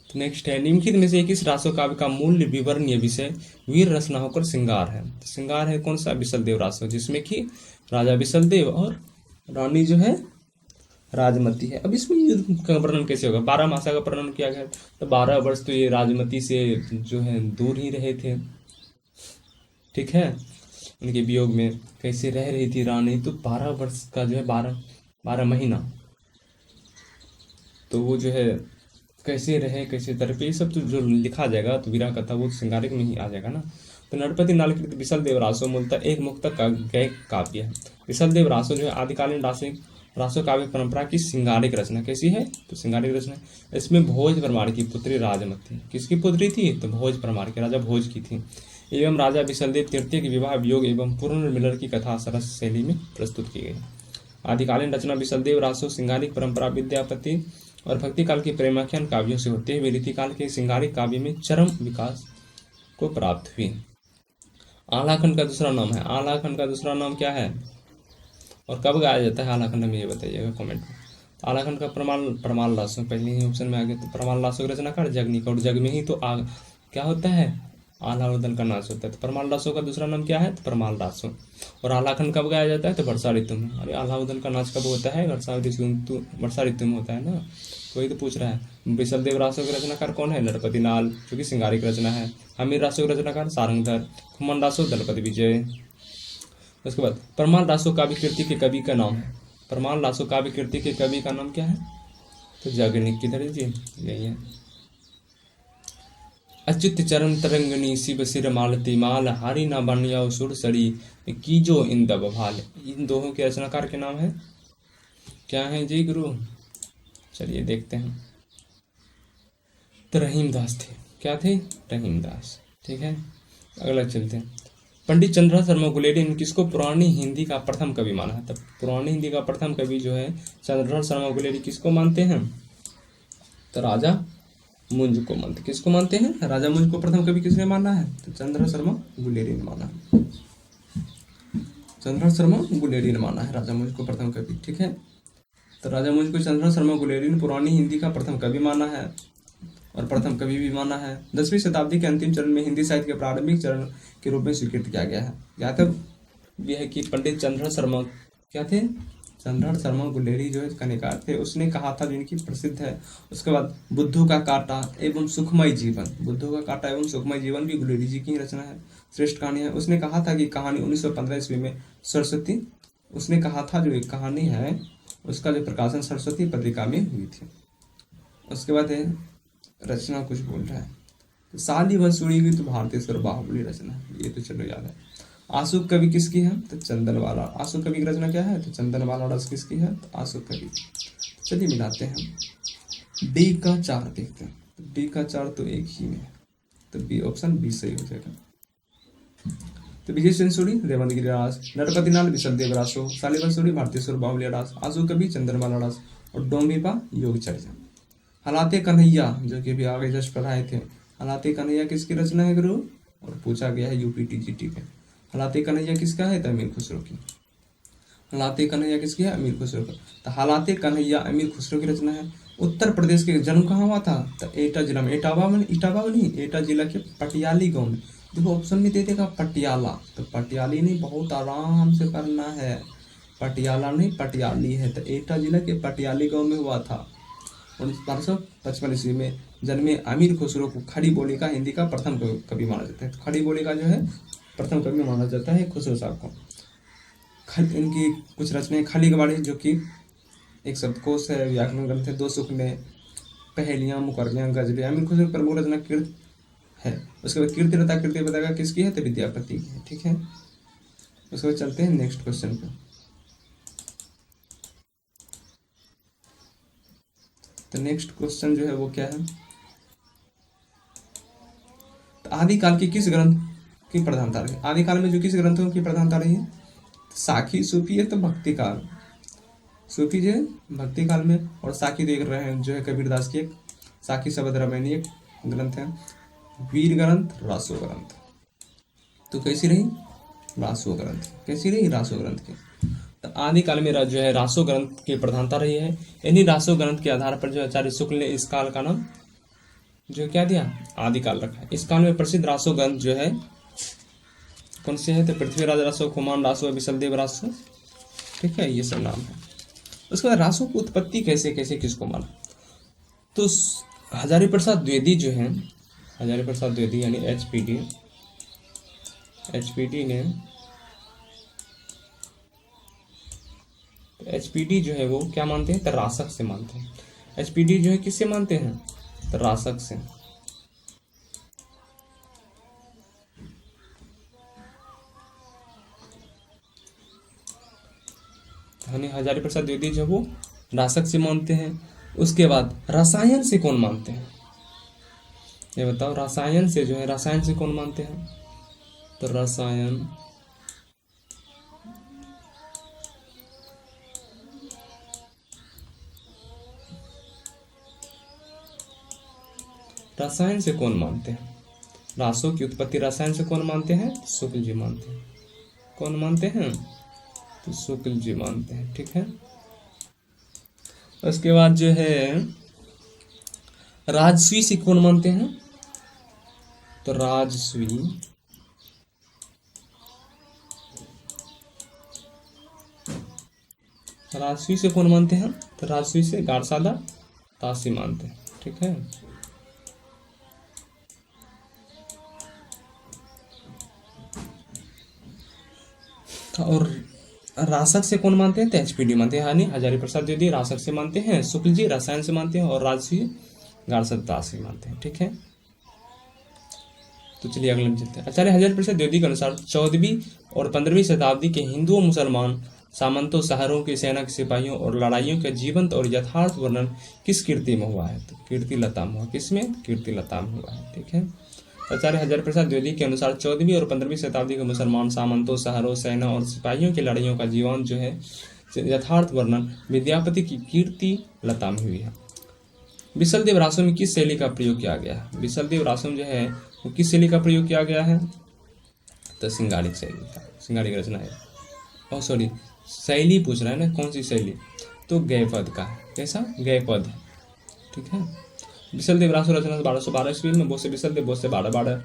तो नेक्स्ट है, निम्नलिखित में से किस रासो काव्य का मूल विवरणीय विषय वीर रचना होकर श्रृंगार है? तो श्रृंगार है कौन सा? विशलदेव रासो, जिसमें कि राजा विशलदेव और रानी जो है राजमती है। अब इसमें युद्ध का वर्णन कैसे होगा? 12 मासा का वर्णन किया गया, तो 12 वर्ष तो ये राजमती से जो है दूर ही रहे थे। ठीक है, उनके वियोग में कैसे रह रही थी रानी, तो 12 वर्ष का जो है 12 महीना, तो वो जो है कैसे रहे, कैसे तड़पे, ये सब तो जो लिखा जाएगा तो वीरा कथा वो श्रृंगारिक में ही आ जाएगा ना। तो नरपति नाल कृत विशलदेव रासो मूलतः एक मुक्तक का गैक काव्य है। विशलदेव रासो जो है आदिकालीन रासो काव्य परंपरा की श्रृंगारिक रचना। कैसी है? तो श्रृंगारिक रचना। इसमें भोज परमार की पुत्री राजमती, किसकी पुत्री थी? तो भोज परमार की, राजा भोज की थी, एवं राजा विशलदेव तृतीय के विवाह वियोग एवं पुनर्मिलन की कथा सरस शैली में प्रस्तुत की गई। आदिकालीन रचना विशलदेव रासो श्रृंगारिक परंपरा विद्यापति और भक्ति काल के प्रेमाख्यान काव्यों से होते हुए रीति काल के श्रृंगारिक काव्य में चरम विकास को प्राप्त हुई। आलाखंड का दूसरा नाम है, आलाखंड का दूसरा नाम क्या है और कब गाया जाता है आलाखंड में? ये बताइएगा कमेंट में। आलाखंड का प्रमाल रासो पहले ही ऑप्शन में आ गया, तो प्रमाल रासो की रचनाकार जगनिका, और जग में ही तो क्या होता है? आलावदन का नाच होता है। तो परमाल रासो का दूसरा नाम क्या है? तो परमाल रासो। और आलाखंड कब गाया जाता है? तो वर्षा ऋतु में। अरे आलावदन का नाच कब होता है? वर्षा ऋतु में होता है ना, कोई तो पूछ रहा है। विशलदेव रासो के रचनाकार कौन है? नरपति नाल, जो कि श्रृंगारिक रचना है। हमीर रासो के रचनाकार सारंगधर। खुम्मन रासो दलपति विजय। उसके बाद परमाल रासो काव्य कीर्ति के कवि का नाम है। परमाल रासो काव्य कीर्ति के कवि का नाम क्या है? तो जगनिक। किधर जी? यही है। अच्युत चरण तरंगनी शिव सिर मालती माल, हारी ना बनिया सुर सड़ी कीजो इन दब भाल। इन दोनों के रचनाकार के नाम है क्या है जी गुरु? चलिए देखते हैं। तो रहीमदास थे। क्या थे? रहीमदास। ठीक है, अगला चलते हैं। पंडित चंद्रहास शर्मा गुलेरी ने किसको पुरानी हिंदी का प्रथम कवि माना है? तब पुरानी हिंदी का प्रथम कवि जो है चंद्रहास शर्मा गुलेरी किसको मानते हैं? तो राजा मुंज को मानते। किसको मानते हैं? राजा मुंज को प्रथम कवि किसने माना है? तो चंद्रहास शर्मा गुलेरी ने माना है। चंद्रहास शर्मा गुलेरी ने माना है राजा मुंज को प्रथम कवि। ठीक है, तो राजा मुंज को चंद्रहास शर्मा गुलेरी ने पुरानी हिंदी का प्रथम कवि माना है और प्रथम कवि भी माना है। 10वीं शताब्दी के अंतिम चरण में हिंदी साहित्य के प्रारंभिक चरण के रूप में स्वीकृत किया गया है। या तब यह है कि पंडित चंद्रहास शर्मा क्या थे? चंद्रहास शर्मा गुलेरी जो है कनिकार थे। उसने कहा था, जो इनकी प्रसिद्ध है। उसके बाद बुद्धू का कांटा एवं सुखमय जीवन, बुद्धू का कांटा एवं सुखमय जीवन भी गुलेरी जी की रचना है, श्रेष्ठ कहानी है। उसने कहा था कि कहानी 1915 ईस्वी में सरस्वती, उसने कहा था जो एक कहानी है उसका जो प्रकाशन सरस्वती पत्रिका में हुई थी। उसके बाद है रचना कुछ बोल रहा है, तो साली बंसुरी की तो भारतेश्वर बाहुबली रचना, ये तो चलो याद है। आंसू कवि किसकी है? तो चंदन वाला। आंसू कवि की रचना क्या है? तो चंदन वाला रस किसकी है? तो आंसू कवि। चलिए मिलाते हैं। डी का 4 देखते हैं। डी का 4 तो एक ही में है, तो बी ऑप्शन बी सही हो जाएगा। तो विजय सेंसुरी रेवंत गिरिराज, नरपति नाल विशलदेव रासो, साली बंसुरी भारतेश्वर बाहुबली रास, आंसू कवि चंदन वाला रास और डोंबिपा योग चर्चा। हलाते कन्हैया जो कि भी आगे जस्ट पढ़ाए थे, हलाते कन्हैया किसकी रचना है गुरु? और पूछा गया है यूपीटीजीटी के। हलाते कन्हैया किसका है? तो अमीर खुसरो की। हलाते कन्हैया किसकी है? अमीर खुसरो का। तो हलाते कन्हैया अमीर खुसरो की रचना है। उत्तर प्रदेश के जन्म कहाँ हुआ था? तो एटा जिला में, इटावा में नहीं, एटा जिला के पटियाली गांव में। देखो ऑप्शन में दे देगा पटियाला, तो पटियाली नहीं, बहुत आराम से करना है, पटियाला नहीं पटियाली है। तो एटा जिला के पटियाली गांव में हुआ था। 1955 ईस्वी में जन्मे अमीर खुसरो को खड़ी बोली का हिंदी का प्रथम कवि माना जाता है। तो खड़ी बोली का जो है प्रथम कवि माना जाता है खुसरो साहब को। इनकी कुछ रचनाएं खली गवाड़ी, जो कि एक शब्दकोश है, व्याकरण ग्रंथ है, दो सुखने, पहेलियां, मुकरलियां, गजलें। अमीर खुसरो की प्रमुख रचना कीर्ति है। उसके बाद कीर्ति लता, कीर्ति बताएगा किसकी है? तो विद्यापति की है। ठीक है, उसके बाद चलते हैं नेक्स्ट क्वेश्चन पे। तो नेक्स्ट क्वेश्चन जो है वो क्या है? तो आदिकाल की किस ग्रंथ की प्रधानता रही? आदिकाल में जो किस ग्रंथों की प्रधानता रही है? साखी, सूफी है तो भक्ति काल। सूफी जो है भक्ति काल में, और साखी देख रहे हैं जो है कबीरदास की एक साखी शब्द रामायणी एक ग्रंथ है। वीर ग्रंथ, रासो ग्रंथ। तो कैसी रही? रासो ग्रंथ। कैसी रही? रासो ग्रंथ की। तो आदिकाल में जो है रासो ग्रंथ की प्रधानता रही है। इन्हीं रासो ग्रंथ के आधार पर जो आचार्य शुक्ल ने इस काल का नाम जो क्या दिया? आदिकाल रखा है। इस काल में प्रसिद्ध रासो ग्रंथ जो है कौन से है? तो पृथ्वीराज रासो, खुमान रासो, विशलदेव रासो। ठीक है, ये सब नाम है। उसके बाद रासो की उत्पत्ति कैसे कैसे किसको माना? तो हजारी प्रसाद द्विवेदी जो है, हजारी प्रसाद द्विवेदी यानी एचपीडी ने, एचपीडी जो है वो क्या मानते हैं? तो रासक से मानते हैं। एचपीडी जो है किससे मानते हैं? तो रासक से। यानी हजारी प्रसाद द्विवेदी जो वो रासक से मानते हैं। उसके बाद रसायन से कौन मानते हैं? ये बताओ, रसायन से जो है, रसायन से कौन मानते हैं? तो रसायन रसायन से कौन मानते हैं? रासों की उत्पत्ति रसायन से कौन मानते हैं? शुक्ल जी मानते हैं। कौन मानते हैं? तो शुक्ल जी मानते हैं। ठीक है, उसके बाद जो है राजस्वी से कौन मानते हैं? तो राजस्वी से कौन मानते हैं? तो राजस्वी से गारसादा तासी मानते हैं। ठीक है, और रासक से कौन मानते हैं? तो एचपीडी मानते हैं। यानी हजारी प्रसाद द्विवेदी रासक से मानते हैं, शुक्ल जी रसायन से मानते हैं, और राजस्वी गारसादा तासी मानते हैं। ठीक है, तो चलिए अगले में चलते हैं। आचार्य हजारी प्रसाद द्विवेदी के अनुसार 14वीं और 15वीं शताब्दी के हिंदुओं मुसलमान सामंतों, शहरों की सेना के सिपाहियों और लड़ाइयों के जीवंत और यथार्थ वर्णन किस कीर्ति में हुआ है? तो कीर्ति लता में हुआ। किसमें? कीर्ति लता में हुआ है। ठीक है, आचार्य हजारी प्रसाद द्विवेदी के अनुसार 14वीं और 15वीं शताब्दी के मुसलमान सामंतों, शहरों, सेना और सिपाहियों की लड़ाइयों का जीवन जो है यथार्थ वर्णन विद्यापति की कीर्ति लता में हुई है। विशलदेव रासो में किस शैली का प्रयोग किया गया है? विशलदेव रासो में जो है वो किस शैली का प्रयोग किया गया है? तो सिंगारिक शैली का, सिंगारिक रचना है। और सॉरी, शैली पूछ रहा है ना, कौन सी शैली? तो गय पद का। कैसा? गय पद। ठीक है, विशलदेव रासो रचना 1212 ईस्वी में, बोसे विशलदेव, बोसे 1212।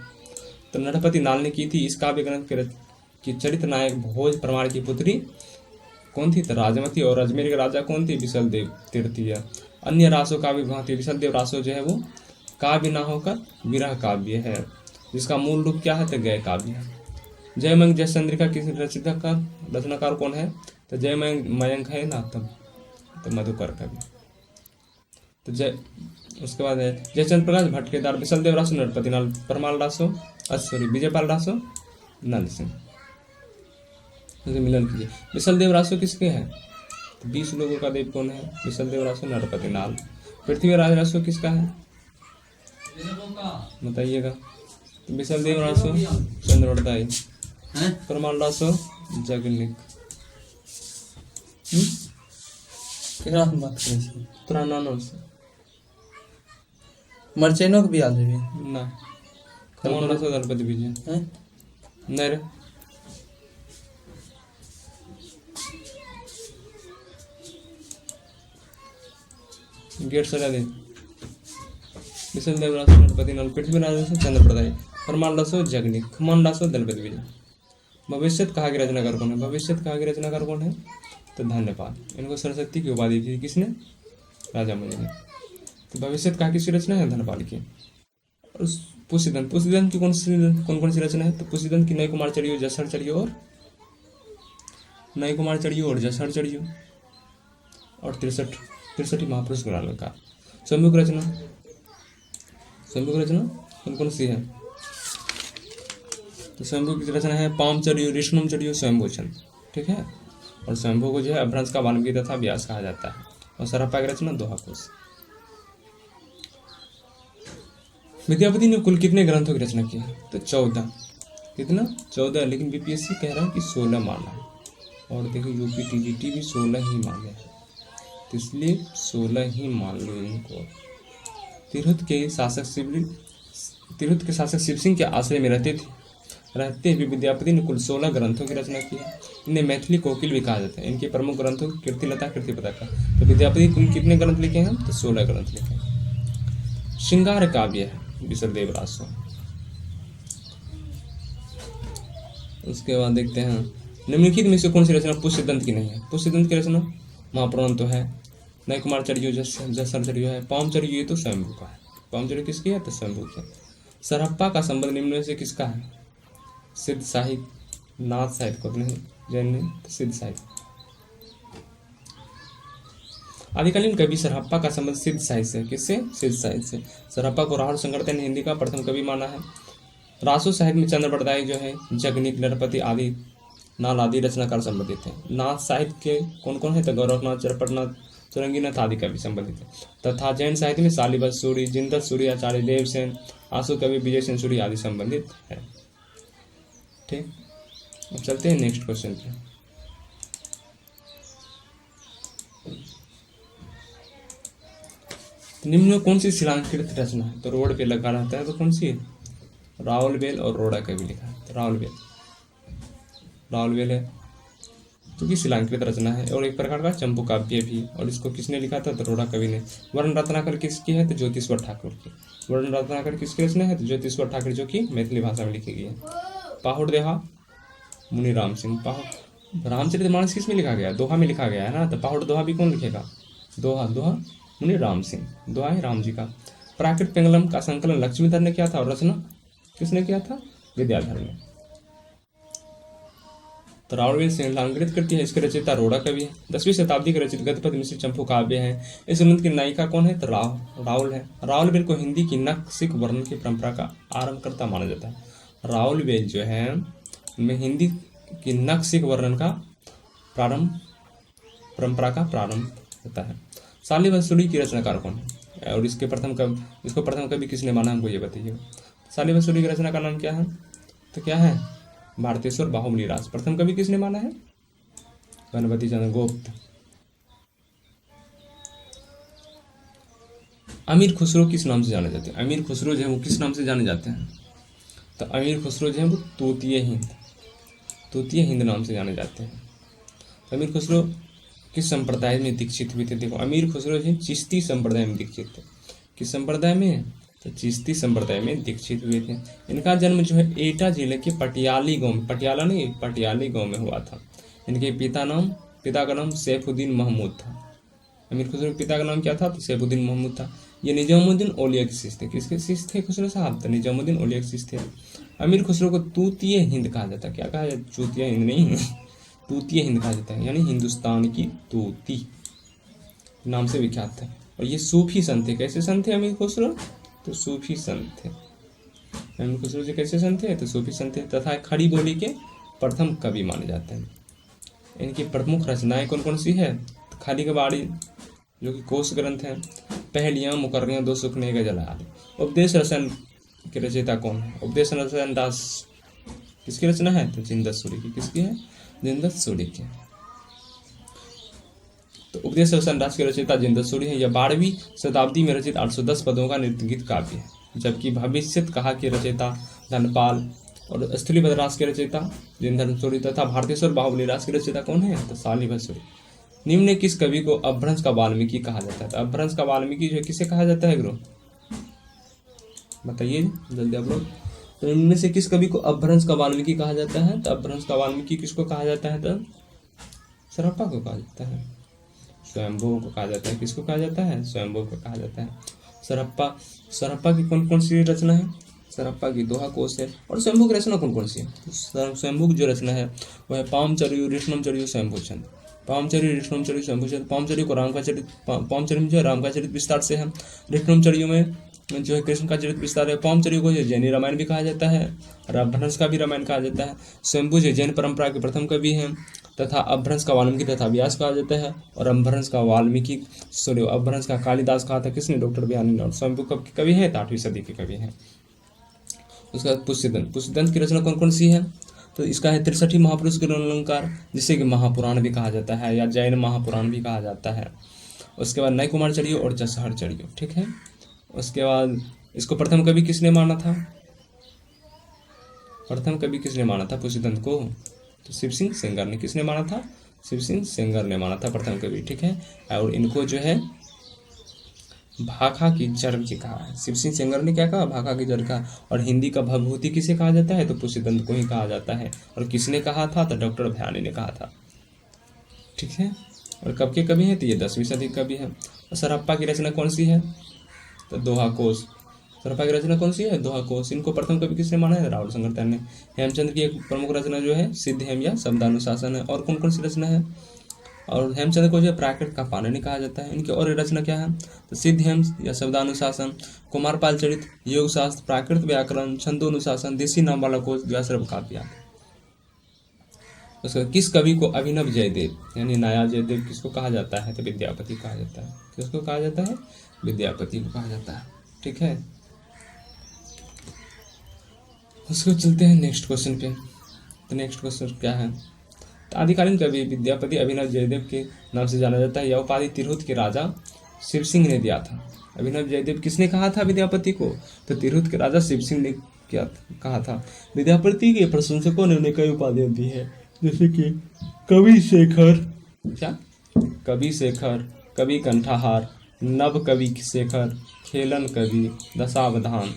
तो नरपति नाल ने की थी। इस काव्य ग्रंथ की चरित्र नायक भोज प्रमाण की पुत्री कौन थी? तो राजमती। और अजमेर के राजा कौन थे? विशलदेव तृतीय। अन्य रासों का भी भांति विशलदेव रासो जो है वो काव्य ना होकर विरह काव्य है, जिसका मूल रूप क्या है? तो गय काव्य है। जयमंग जयचंद्रिका की रचनाकार कौन है? तो जयमंग है ना, तब तो मधुकर कवि। तो उसके बाद है जयचंद्र प्रकाश भटकेदार, विशलदेव रासो, नरपति नाल, परमाल रासो, सॉरी विजयपाल रासो, नंद सिंह। मिलन कीजिए। विशलदेव रासो किसके हैं? तो 20 लोगों का देव कौन है? विशलदेव रासो, नरपति नाल। पृथ्वीराज रासो किसका है? बताइएगा। तो विशलदेव रासो चंद्रवरदाई, परमाल रासो जगनिक। केकरा से बात करै छी? तोरा नानो से मर्चेनो के बियाह लेबी? ना, परमाल रासो दलपति विजय हैं? नहीं रे। गेट सजा दे बिसल देव रासो नरपति नल पृथ्वी राजस्व चंद्रप्रदाय परमाल रसो जगनी खमन रासो दलपति विजय। भविष्यत कहा की रचनाकार कौन है? भविष्यत कहा की रचनाकार कौन है? तो धन्यपाल। इनको सरस्वती की उपाधि दी किसने? राजा मुनि ने। तो भविष्यत कहा किसकी रचना है? धनपाल की। और पुष्यदंत, पुष्यदंत की कौन सी रचना है? तो पुष्यदंत की नय कुमार चढ़ियो, जसर चढ़ियो और नय कुमार चढ़ियो और जसर चढ़ियो और 63 महापुरुष गुण अलंकार। स्वयंभू की रचना, स्वयंभू की रचना कौन सी है? तो स्वयंभू की रचना है पाम चढ़ियो, ऋष्णुम चढ़ियो, स्वयंभूषण। ठीक है। और स्वयंभू को जो है अभ्रंश का वाल्मीकि तथा व्यास कहा जाता है। और सरहप्पा की रचना दोहा कोश। विद्यापति ने कुल कितने ग्रंथों की रचना की है? तो 14। कितना? 14। लेकिन बीपीएससी कह रहा है कि 16 माना है। और देखिए यूपी टीजीटी भी 16 ही माने हैं, तो इसलिए 16 ही मान लो इनको। तिरहुत के शासक शिव सिंह के आश्रय में रहते हुए विद्यापति ने कुल 16 ग्रंथों की रचना की है। इन्हें मैथिली कोकिल भी कहा जाता है। इनके प्रमुख ग्रंथों कीर्तिलता, कीर्तिपताका। तो विद्यापति कुल कितने ग्रंथ लिखे हैं? तो 16 ग्रंथ लिखे हैं। श्रृंगार काव्य है बिसलदेव रासो। उसके बाद देखते हैं निम्नलिखित में से कौन सी रचना पुष्यदंत की नहीं है? पुष्यदंत की रचना महापुराण तो है, नय कुमार चढ़ियो, जसर चढ़ियो है, पाम चढ़ियो ये तो स्वयंभू का है। पाम चढ़ियो किसकी है? तो स्वयंभू की। सरहप्पा का संबंध निम्न में से किसका है? सिद्ध साहित्य, नाथ साहित्य को नहीं, जैन ने तो सिद्ध साहित्य। आदिकालीन कवि सरहप्पा का संबंध सिद्ध साहित्य से। किससे? सिद्ध साहित्य से। सरहप्पा को राहुल संकरते ने हिंदी का प्रथम कवि माना है। रासो साहित्य में चंद्रप्रदाय जो है, जगनीत, नरपति आदि नाल आदि रचनाकार संबंधित है। नाथ साहित्य के कौन कौन है? तो गौरवनाथ, चरपटनाथ, चुरंगीनाथ आदि कवि संबंधित है। तथा जैन साहित्य में शालिबत सूरी, जिंदत सूरी, आचार्य देवसेन, आशु कवि, विजय सेन सूरी आदि संबंधित है। ठीक, अब चलते हैं नेक्स्ट क्वेश्चन पे। निम्न में कौन सी शिलांकृत रचना है? तो रोड पे लगा रहता है तो कौन सी है? रावलवेल और रोड़ा कवि लिखा है। तो रावलवेल है क्योंकि शिलांकृत रचना है और एक प्रकार का चंपू काव्य भी। और इसको किसने लिखा था? तो रोड़ा कवि ने। वर्ण रत्नाकर किसकी है? तो ज्योतिश्वर ठाकुर की। वर्ण रत्नाकर किसकी रचना है? तो ज्योतिश्वर ठाकुर, जो कि मैथिली भाषा में लिखी गई है। पाहुड़ देहा मुनि राम सिंह। रामचरितमानस किस में लिखा गया? दोहा में लिखा गया है ना। तो पाहुड़ दोहा भी कौन लिखेगा? दोहा मुनि राम सिंह। दोहा है राम जी का। प्राकृत पिंगलम का संकलन लक्ष्मीधर ने किया था और रचना किसने किया था? विद्याधर ने। तो रावलवेल शिलांकृत करती है। इसके रचयिता रोड़ा कवि है। 10वीं शताब्दी के रचित गद्यपद मिश्र चंपू काव्य है। इस ग्रंथ की नायिका कौन है? तो रावल है। रावलवेल को हिंदी की नक्सिक वर्णन की परंपरा का आरंभकर्ता माना जाता है। रावलवेल जो है में हिंदी की नक्सिक वर्णन का परंपरा का प्रारंभ होता है। शालिवंशुरी की रचनाकार कौन है? और इसको प्रथम कवि किसने माना? हमको ये बताइए। शालिवंशुरी की रचना का नाम क्या है? तो क्या है? भारतेश्वर बाहुबली राज। प्रथम कवि किसने माना है? गणपति चंद्र गुप्त। अमीर खुसरो किस नाम से जाने जाते हैं? अमीर खुसरो जो है वो किस नाम से जाने जाते हैं? तो अमीर खुसरो जो है वो तोतिया हिंद नाम से जाने जाते हैं। अमीर खुसरो किस संप्रदाय में दीक्षित हुए थे? देखो अमीर खुसरो जी चिश्ती संप्रदाय में दीक्षित थे। किस संप्रदाय में? तो चिश्ती संप्रदाय में दीक्षित हुए थे। इनका जन्म जो है एटा जिले के पटियाली गांव, पटियाली गांव में हुआ था। इनके पिता का नाम सैफुद्दीन महमूद था। अमीर खुसरो के पिता का नाम क्या था? तो सैफुद्दीन महमूद था। ये निजामुद्दीन औलिया के शिष्य थे। किसके शिष्य थे खुसरो साहब? तो निजामुद्दीन औलिया के शिष्य थे। अमीर खुसरो को तूतीय हिंद कहा जाता है। क्या कहा जाता? चूतिया हिंद नहीं, तूतीय हिंद कहा जाता है, यानी हिंदुस्तान की तूती नाम से विख्यात थे। और ये सूफी संत थे। कैसे संत थे अमीर खुसरो? तो सूफी संत थे। अमीर खुसरो जी कैसे संत थे? तो सूफी संत थे तथा खड़ी बोली के प्रथम कवि माने जाते हैं। इनकी प्रमुख रचनाएं कौन कौन सी है? तो खाली कबाड़ी जो कि कोश ग्रंथ है, पहलियां, मुकर्रियां, दो सुखने गजल आदि। उपदेश रसन के रचयिता कौन है? उपदेश रसन दास किसकी रचना है? तो जिंदत सूरी की। किसकी है? जिंदत सूरी की। तो उपदेश रसन दास के रचयिता जिंदत सूरी है। यह 12वीं शताब्दी में रचित 810 पदों का नृत्यगीत काव्य है। जबकि भविष्यत कहा के रचयिता धनपाल और स्थलीपद रास के रचयिता जिंदत सूरी तथा भारतेश्वर बाहुबली रास के रचयिता कौन है? तो शालिवंशुरी। निम्न में किस कवि को अपभ्रंश का वाल्मीकि कहा जाता है? तो अपभ्रंश का वाल्मीकि जो है किसे कहा जाता है गुरु, बताइए जल्दी आप लोग। तो इनमें से किस कवि को अपभ्रंश का वाल्मीकि कहा जाता है? तो अपभ्रंश का वाल्मीकि किसको कहा जाता है? तो सरप्पा को कहा जाता है, स्वयंभू को कहा जाता है। किसको कहा जाता है? स्वयंभू को कहा जाता है। सरप्पा सरप्पा की कौन कौन सी रचना है? सरप्पा की दोहा कोश है। और स्वयंभू की रचना कौन कौन सी है? तो स्वयंभू की जो रचना है वह है पामचर्यु, ऋष्णमचर्यु, शंभुचंद। पामचर्यु, ऋष्णमचर्यु, शंभुचंद। पामचर्यु को राम का चरित, पामचर्यु में जो है राम का चरित विस्तार से है। ऋष्णमचर्यु में जो है कृष्ण का चरित विस्तार है। पामचर्यु को जो जैनी रामायण भी कहा जाता है और अपभ्रंश का भी रामायण कहा जाता है। शंभु जो जैन परंपरा के प्रथम कवि हैं तथा अपभ्रंश का वाल्मीकि तथा व्यास कहा जाता है। और अपभ्रंश का वाल्मीकि सॉरी अपभ्रंश का कालिदास कहा था किसने? डॉक्टर बिहारी ने। और शंभु कब के कवि हैं? 8वीं सदी के कवि हैं। उसके बाद पुष्यदंत। पुष्यदंत की रचना कौन कौन सी है? तो इसका है 63 महापुरुष के अलंकार, जिसे कि महापुराण भी कहा जाता है या जैन महापुराण भी कहा जाता है। उसके बाद नय कुमार चरियो और जसहर चरियो, ठीक है। उसके बाद इसको प्रथम कवि किसने माना था? प्रथम कवि किसने माना था पुष्यदंत को? तो शिव सिंह सेंगर ने। किसने माना था? शिव सिंह सेंगर ने माना था प्रथम कवि, ठीक है। और इनको जो है भाखा की जड़ भी कहा है। शिव सिंह सेंगर ने क्या कहा? भाखा की जड़ कहा। और हिंदी का भवभूति किसे कहा जाता है? तो पुष्यदंत को ही कहा जाता है। और किसने कहा था? तो डॉक्टर भयानी ने कहा था, ठीक है। और कब के कवि हैं? तो ये 10वीं सदी कवि है। और सरप्पा की रचना कौन सी है? तो दोहा कोश। सरप्पा की रचना कौन सी है? दोहा कोश। इनको प्रथम कवि किसने माना है? राहुल शंकर तैन ने। हेमचंद्र की एक प्रमुख रचना जो है सिद्ध हेम या शब्दानुशासन है। और कौन कौन सी रचना है? और हेमचंद्र को जो है प्राकृत का पाणिनि कहा जाता है। इनकी और रचना क्या है? तो सिद्ध हेम या शब्दानुशासन, कुमारपाल चरित, योग शास्त्र, प्राकृत व्याकरण, छंदोनुशासन, देसी नाम वाला कोश, व्यासर्व काव्य। उसका किस कवि को अभिनव जयदेव यानी नया जयदेव किसको कहा जाता है? तो विद्यापति कहा जाता है। किसको कहा जाता है? विद्यापति को कहा जाता है, ठीक है। उसको चलते हैं नेक्स्ट क्वेश्चन पे। तो नेक्स्ट क्वेश्चन क्या है? तो आदिकालीन कवि विद्यापति अभिनव जयदेव के नाम से जाना जाता है। यह उपाधि तिरहुत के राजा शिव सिंह ने दिया था। अभिनव जयदेव किसने कहा था विद्यापति को? तो तिरहुत के राजा शिव सिंह ने क्या कहा था? विद्यापति के प्रशंसकों ने उन्हें कई उपाधियां दी है, जैसे कि कवि शेखर, क्या? कवि शेखर, कवि कंठाहार, नव कवि शेखर, खेलन कवि, दशावधान,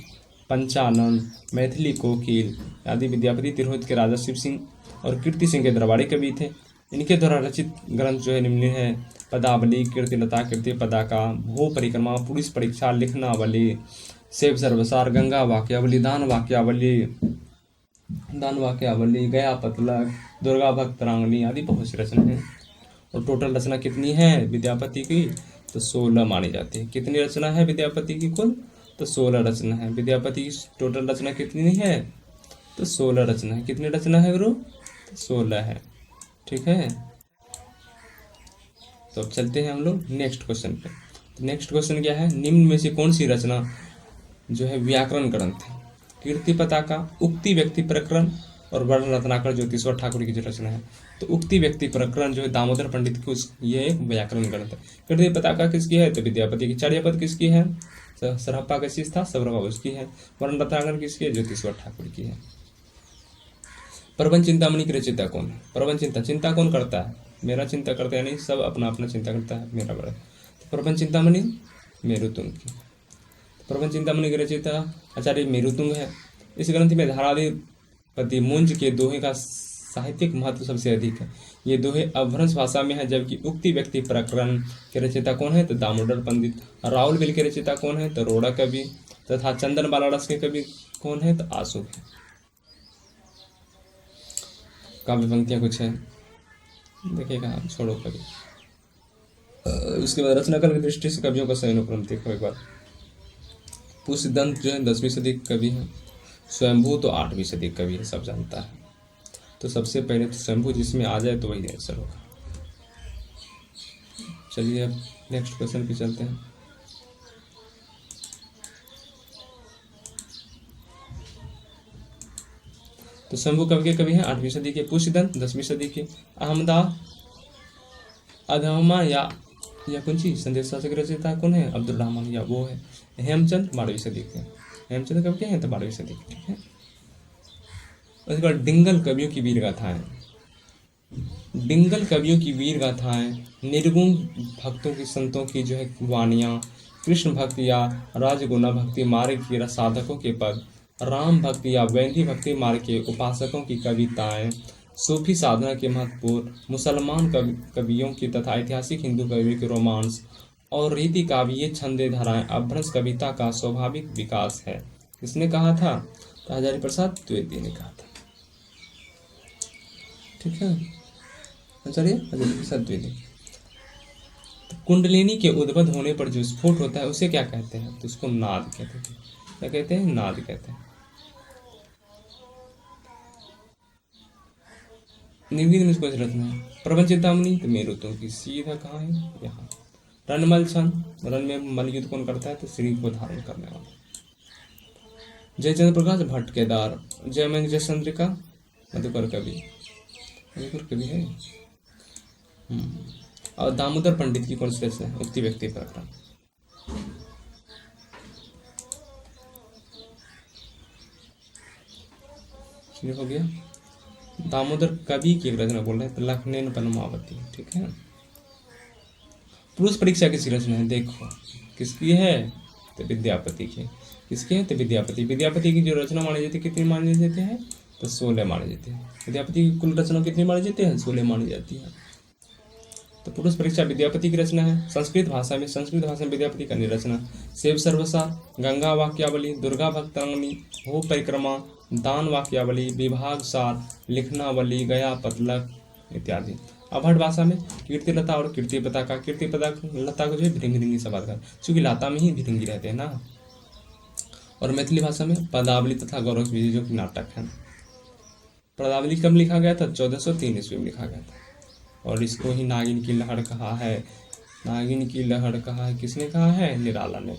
पंचानन, मैथिली कोकिल आदि। विद्यापति तिरहुत के राजा शिव सिंह और कीर्ति सिंह के दरबारी कवि थे। इनके द्वारा रचित ग्रंथ जो है निम्न है: पदावली, कीर्तिलता, कीर्ति पदाका, भू परिक्रमा, पुलिस परीक्षा, लिखनावली, सेव सर्वसार, गंगा वाक्यावली, दान वाक्यावली, गया पतलक, दुर्गा भक्त रांगनी आदि बहुत सी रचना है। और टोटल रचना कितनी है विद्यापति की? तो 16 मानी जाती है। कितनी रचना है विद्यापति की कुल? तो 16 रचना है। विद्यापति की टोटल रचना कितनी है? तो 16 रचना है। कितनी रचना है गुरु? तो 16 है, ठीक है। तो अब चलते हैं हम लोग नेक्स्ट क्वेश्चन पे। तो नेक्स्ट क्वेश्चन क्या है? निम्न में से कौन सी रचना जो है व्याकरण ग्रंथ है? कीर्ति पताका, उक्ति व्यक्ति प्रकरण और वर्ण रत्नाकर ज्योतिश्वर ठाकुर की जो रचना है। तो उक्ति व्यक्ति प्रकरण जो है दामोदर पंडित की, ये एक व्याकरण ग्रंथ है। कीर्ति पताका किसकी है? तो विद्यापति की। चार्यपद किसकी है? सरहप्पा का शीश था सौरभ उसकी है। वर्ण रत्नाकर किसकी है? ज्योतिश्वर ठाकुर की है। प्रबंध चिंतामणि की रचयिता कौन है? प्रबंध चिंता कौन करता है? मेरा चिंता करता है नहीं, सब अपना अपना चिंता करता है, मेरा बड़ा। तो प्रबंध चिंतामणि मेरुतुंग की। प्रबंध चिंतामणि की रचयिता आचार्य मेरुतुंग है। इस ग्रंथ में धाराधिपति मुंज के दोहे का साहित्यिक महत्व सबसे अधिक है। ये दोहे अपभ्रंश भाषा में है, जबकि उक्ति व्यक्ति प्रकरण के रचयिता कौन है? तो दामोदर पंडित। रावल बिल के रचयिता कौन है? तो रोड़ा कवि। तथा चंदन बाला रस के कवि कौन है? तो आशु है। काव्य पंक्तियां कुछ है, देखिएगा, छोड़ो कवि। उसके बाद रचनाकार की दृष्टि से कवियों का शयनोक्रम देखो एक बार। पुष्यदंत जो है 10वीं सदी कवि है। स्वयंभू तो 8वीं सदी कवि है, सब जानता है। तो सबसे पहले तो स्वयंभू जिसमें आ जाए तो वही आंसर होगा। चलिए अब नेक्स्ट क्वेश्चन पे चलते हैं। तो शंभू कवि के कवि हैं 8वीं सदी के। पुष्यदंत 10वीं सदी के। अहमदा अधमा या कौन सी संदेश शासक रचयिता कौन है? अब्दुल रहमान या वो है। हेमचंद 12वीं सदी के। हेमचंद कवि के हैं तो 12वीं सदी के, ठीक है। उसके बाद डिंगल कवियों की वीर गाथाएं। डिंगल कवियों की वीर गाथाएं, निर्गुण भक्तों की संतों की जो है वाणियाँ, कृष्ण भक्ति या राजगुना भक्ति मार्ग की साधकों के पद, राम भक्ति या वैधि भक्ति मार्ग के उपासकों की कविताएं, सूफी साधना के महत्वपूर्ण मुसलमान कवियों की तथा ऐतिहासिक हिंदू कवियों के रोमांस और रीति काव्य छंदे धाराएं अभ्रंश कविता का स्वाभाविक विकास है। किसने कहा था? तो हजारी प्रसाद द्विवेदी ने कहा था। ठीक है, चलिए हजारी प्रसाद द्विवेदी। तो कुंडलिनी के उद्भव होने पर जो स्फोट होता है उसे क्या कहते हैं? तो उसको नाद कहते हैं। क्या कहते हैं? नाद कहते हैं। निम्नलिखित में कुछ रचना है। प्रबंध चिंतामणि तो मेरुतों की सीधा कहाँ है? यहाँ। रणमल छंद, रण में मल युद्ध कौन करता है? तो श्री को धारण करने वाला। जयचंद्र प्रकाश भट्ट केदार, जयमंग जयचंद्रिका मधुकर कवि, मधुकर कवि है। और दामोदर पंडित की कौन सी रचना है? उक्ति व्यक्ति प्रकरण। शुरू हो गया। दामोदर कवि की एक रचना बोल रहे हैं, तो लखनैन पद्मावती। ठीक है। पुरुष परीक्षा किसकी रचना है? देखो किसकी है? तो विद्यापति की। किसकी है? तो विद्यापति। विद्यापति की जो रचना मानी जाती है कितनी मानी जाती है? तो 16 मानी जाती है। विद्यापति की कुल रचना कितनी मानी जाती है? 16 मानी जाती है। तो पुरुष परीक्षा विद्यापति की रचना है। संस्कृत भाषा में विद्यापति का निरचना शिव सर्वसार, गंगा वाक्यावली, दुर्गा भक्तांगनी, भू परिक्रमा, दान वाक्यावली, विभाग सार, लिखनावली, गया पतलक इत्यादि। अभट भाषा में कीर्ति लता और कीर्ति पताका। कीर्ति पताका लता को जो है भिरिंगी शब्द, चूंकि लता में ही भिरिंगी रहते हैं ना। और मैथिली भाषा में पदावली तथा गौरव विजय जो कि नाटक है। पदावली कब लिखा गया था? 1403 ईस्वी में लिखा गया था। और इसको ही नागिन की लहर कहा है। नागिन की लहर कहा है किसने कहा है? निराला ने।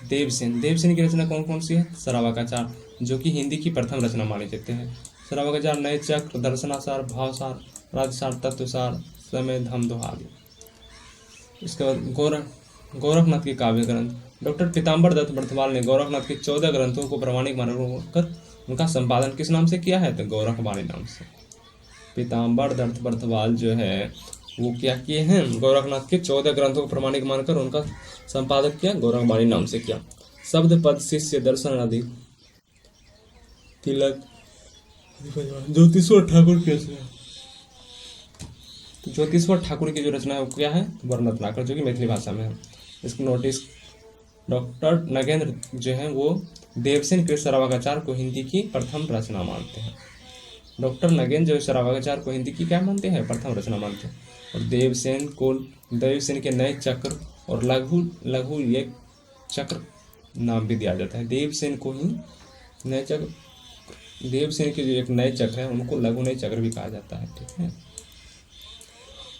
देवसेन की रचना कौन कौन सी है? सरावाकाचार, जो कि हिंदी की प्रथम रचना मानी जाती है। सरावाकाचार नए चक्र, दर्शनासार, भावसार, राजसार, तत्वसार, समय धम दोहादी। इसके बाद गोरखनाथ के काव्य ग्रंथ। डॉक्टर पीताम्बर दत्त बर्थवाल ने गोरखनाथ के 14 ग्रंथों को प्रमाणिक मानकर उनका संपादन किस नाम से किया है? तो गौरखवाणी नाम से। पीताम्बर दत्त बर्थवाल जो है वो क्या किए हैं? गोरखनाथ के 14 ग्रंथों को प्रमाणिक मानकर उनका संपादक किया, गौरखवाणी नाम से किया। शब्द पद शिष्य दर्शन आदि तिलक ज्योतिश्वर ठाकुर की रचना। ज्योतिश्वर ठाकुर की जो रचना है वो क्या है? वर्णरत्नाकर, जो कि मैथिली भाषा में है। इसको नोटिस। डॉक्टर नगेंद्र जो है वो देवसेन के सरावाकाचार को हिंदी की प्रथम रचना मानते हैं। डॉक्टर नगेंद्र जो सरावाकाचार को हिंदी की क्या मानते हैं? प्रथम रचना मानते हैं। और देवसेन के नए चक्र और लघु एक चक्र नाम भी दिया जाता है। देवसेन को ही नए चक्र, देवसेन के जो एक नए चक्र है उनको लघु नए चक्र भी कहा जाता है। ठीक है।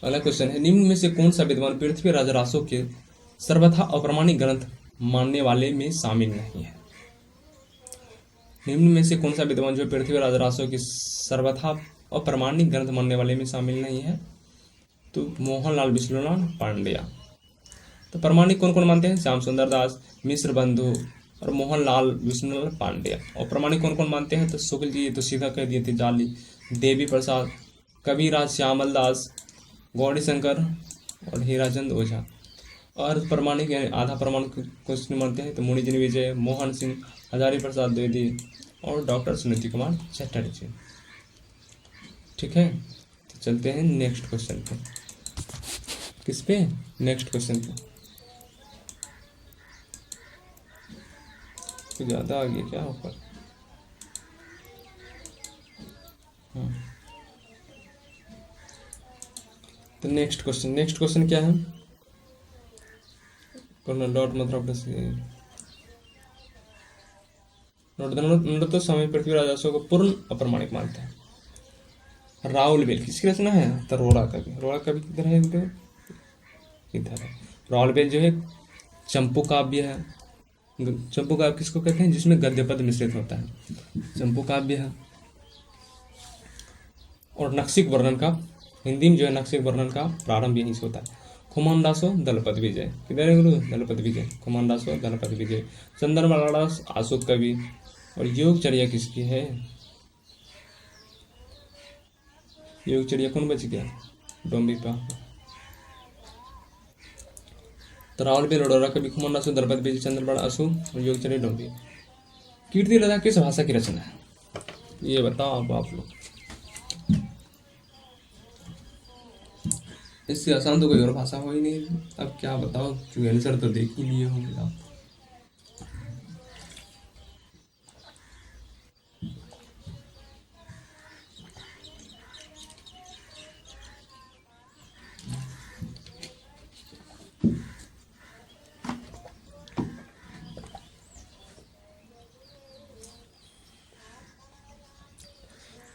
अगला क्वेश्चन है, निम्न में से कौन सा विद्वान पृथ्वीराज रासो के सर्वथा अप्रमाणिक ग्रंथ मानने वाले में शामिल नहीं है? निम्न में से कौन सा विद्वान जो पृथ्वीराज रासो की सर्वथा अप्रमाणिक ग्रंथ मानने वाले में शामिल नहीं है? तो मोहनलाल विष्णुलाल पांड्या। तो प्रमाणिक कौन कौन मानते हैं? श्याम सुंदर दास, मिश्र बंधु और मोहनलाल विष्णुलाल पांड्या। और प्रमाणिक कौन कौन मानते हैं? तो शुक्ल जी तो सीधा कह दिए थे, जाली, देवी प्रसाद, कविराज श्यामल दास, गौरी शंकर और हीराचंद ओझा। और प्रमाणिक यानी आधा प्रमाणिक क्वेश्चन मानते हैं तो मुनिजन विजय, मोहन सिंह, हजारी प्रसाद द्विवेदी और डॉक्टर सुनीति कुमार चटर्जी। ठीक है, तो चलते हैं नेक्स्ट क्वेश्चन पे। किस पे? नेक्स्ट क्वेश्चन पे। तो ज़्यादा आ गया क्या ऊपर? हाँ, तो नेक्स्ट क्वेश्चन क्या है? डॉट मतलब तो समय पृथ्वीराज रासो को पूर्ण अप्रमाणिक मानते हैं। राहुल बेल किसकी रचना है? तो रोड़ा कवि किधर है? इधर है। राहुल बेल जो है चंपू काव्य है। चंपू काव्य किसको कहते हैं? जिसमें गद्य पद मिश्रित होता है, चंपू काव्य है। और नक्सिक वर्णन का, हिंदी में जो है नक्सिक वर्णन का प्रारंभ यहीं से होता है। खुमानदासो दलपत विजय, किधर है गुरु? दलपत विजय, खुमानदासो दलपत विजय। चंद्रमाला दास आशुक कवि। और योगचर्या किसकी है? योगचर्या कौन बच गया? डोंबी पा तो रावल भी लोडोरा कवि खुमन असु द्रपद बीज चंद्रबड़ असु योग चले डोंबी। कीर्ति लता किस भाषा की रचना है? ये बताओ आप लोग। इससे आसान तो कोई और भाषा हो ही नहीं। अब क्या बताओ, क्यों आंसर तो देख ही लिए होंगे आप।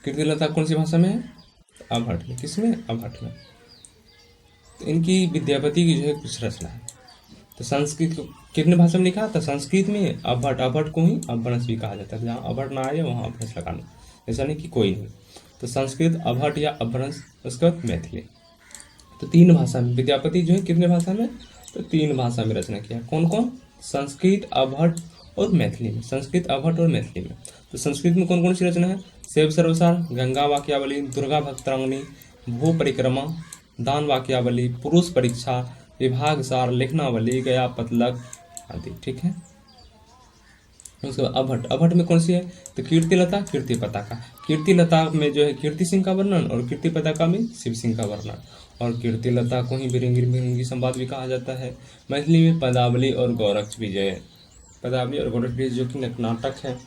कीर्ति लता कौन सी भाषा में है? अभट में। किसमें? अभट में। तो इनकी विद्यापति की जो है कुछ रचना है। तो संस्कृत को कितने भाषा में लिखा? तो संस्कृत में अभट, अभट को ही अपभ्रंश भी कहा जाता है। जहाँ अभट ना आए वहाँ अपभ्रंश लगाना, ऐसा नहीं कि कोई नहीं। तो संस्कृत अभट या अपभ्रंश, उसके बाद मैथिली। तो 3 भाषा में विद्यापति जो है कितने भाषा में? तो 3 भाषा में रचना किया। कौन कौन? संस्कृत, अभट और मैथिली में। संस्कृत, अभट और मैथिली में। तो संस्कृत में कौन कौन सी रचना है? शिव सर्वसार, गंगा वाक्यावली, दुर्गा भक्तरंगिणी, भू परिक्रमा, दान वाक्यावली, पुरुष परीक्षा, विभाग सार, लेखनावली, गया पतलक आदि। ठीक है। उसके बाद अभट, अभट में कौन सी है? तो कीर्ति लता, कीर्ति पताका। कीर्ति लता में जो है कीर्ति सिंह का वर्णन और कीर्ति पताका में शिव सिंह का वर्णन। और कीर्ति लता को ही बिरंगी संवाद भी कहा जाता है। मैथिली में पदावली और गौरक्ष विजय, पदावली और गौरक्ष विजय जो कि नाटक है।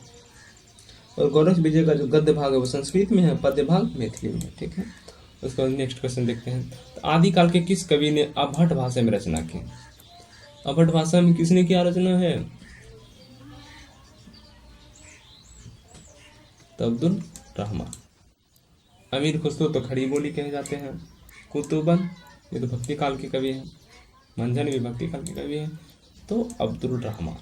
और गौरक्ष विजय का जो गद्य भाग है वो संस्कृत में है, पद्य भाग मैथिली में है। ठीक है। उसका नेक्स्ट क्वेश्चन देखते हैं। तो आदिकाल के किस कवि ने अभट भाषा में रचना की? अभट भाषा में किसने किया रचना है? तो अब्दुल रहमान। अमीर खुसरो तो खड़ी बोली कहे जाते हैं। कुतुबन, ये तो भक्ति काल के कवि हैं। मंझन भी भक्ति काल के कवि हैं। तो अब्दुल रहमान।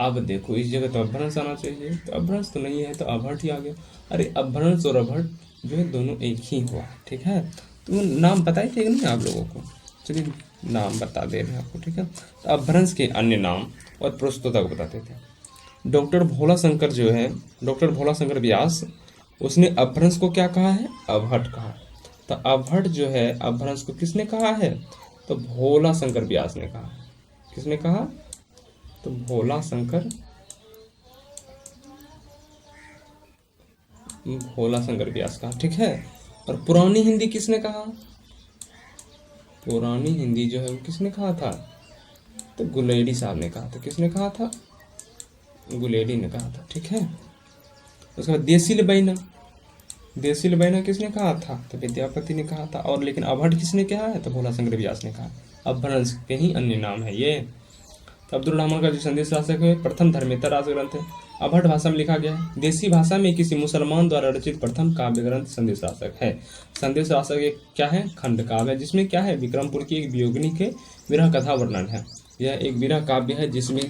अब देखो इस जगह तो अपभ्रंश आना चाहिए, तो अपभ्रंश तो नहीं है, तो अभट ही आ गया। अरे अपभ्रंश और अभट जो है दोनों एक ही हुआ। ठीक है। तो नाम बताए थे नहीं आप लोगों को? चलिए नाम बता दे रहे हैं आपको। ठीक है। तो अपभ्रंश के अन्य नाम और प्रस्तुतक बताते थे। डॉक्टर भोला शंकर जो है, डॉक्टर भोला शंकर व्यास, उसने अपभ्रंश को क्या कहा है? अभट कहा। तो अभट जो है अपभ्रंश को किसने कहा है? तो भोला शंकर व्यास ने कहा। किसने कहा? तो भोला शंकर, भोला शंकर व्यास कहा। ठीक है। और पुरानी हिंदी किसने कहा? पुरानी हिंदी जो है वो किसने कहा था? तो गुलेडी साहब ने कहा था। किसने कहा था? गुलेडी ने कहा था। ठीक है। उसके बाद देसिल बैना, देसिल बैना किसने कहा था? तो विद्यापति ने कहा था। और लेकिन अभट किसने कहा है? तो भोला शंकर व्यास ने कहा। अपभ्रंश के ही अन्य नाम है ये। तो अब्दुल रहमान का जो संदेश शासक है प्रथम धर्मेतर राजग्रंथ है, अभट भाषा में लिखा गया है। देसी भाषा में किसी मुसलमान द्वारा रचित प्रथम काव्य ग्रंथ संदेश शासक है। संदेश शासक एक क्या है? खंड काव्य है, जिसमें क्या है? विक्रमपुर की एक वियोगिनी के विरह कथा वर्णन है। यह एक विरह काव्य है जिसमें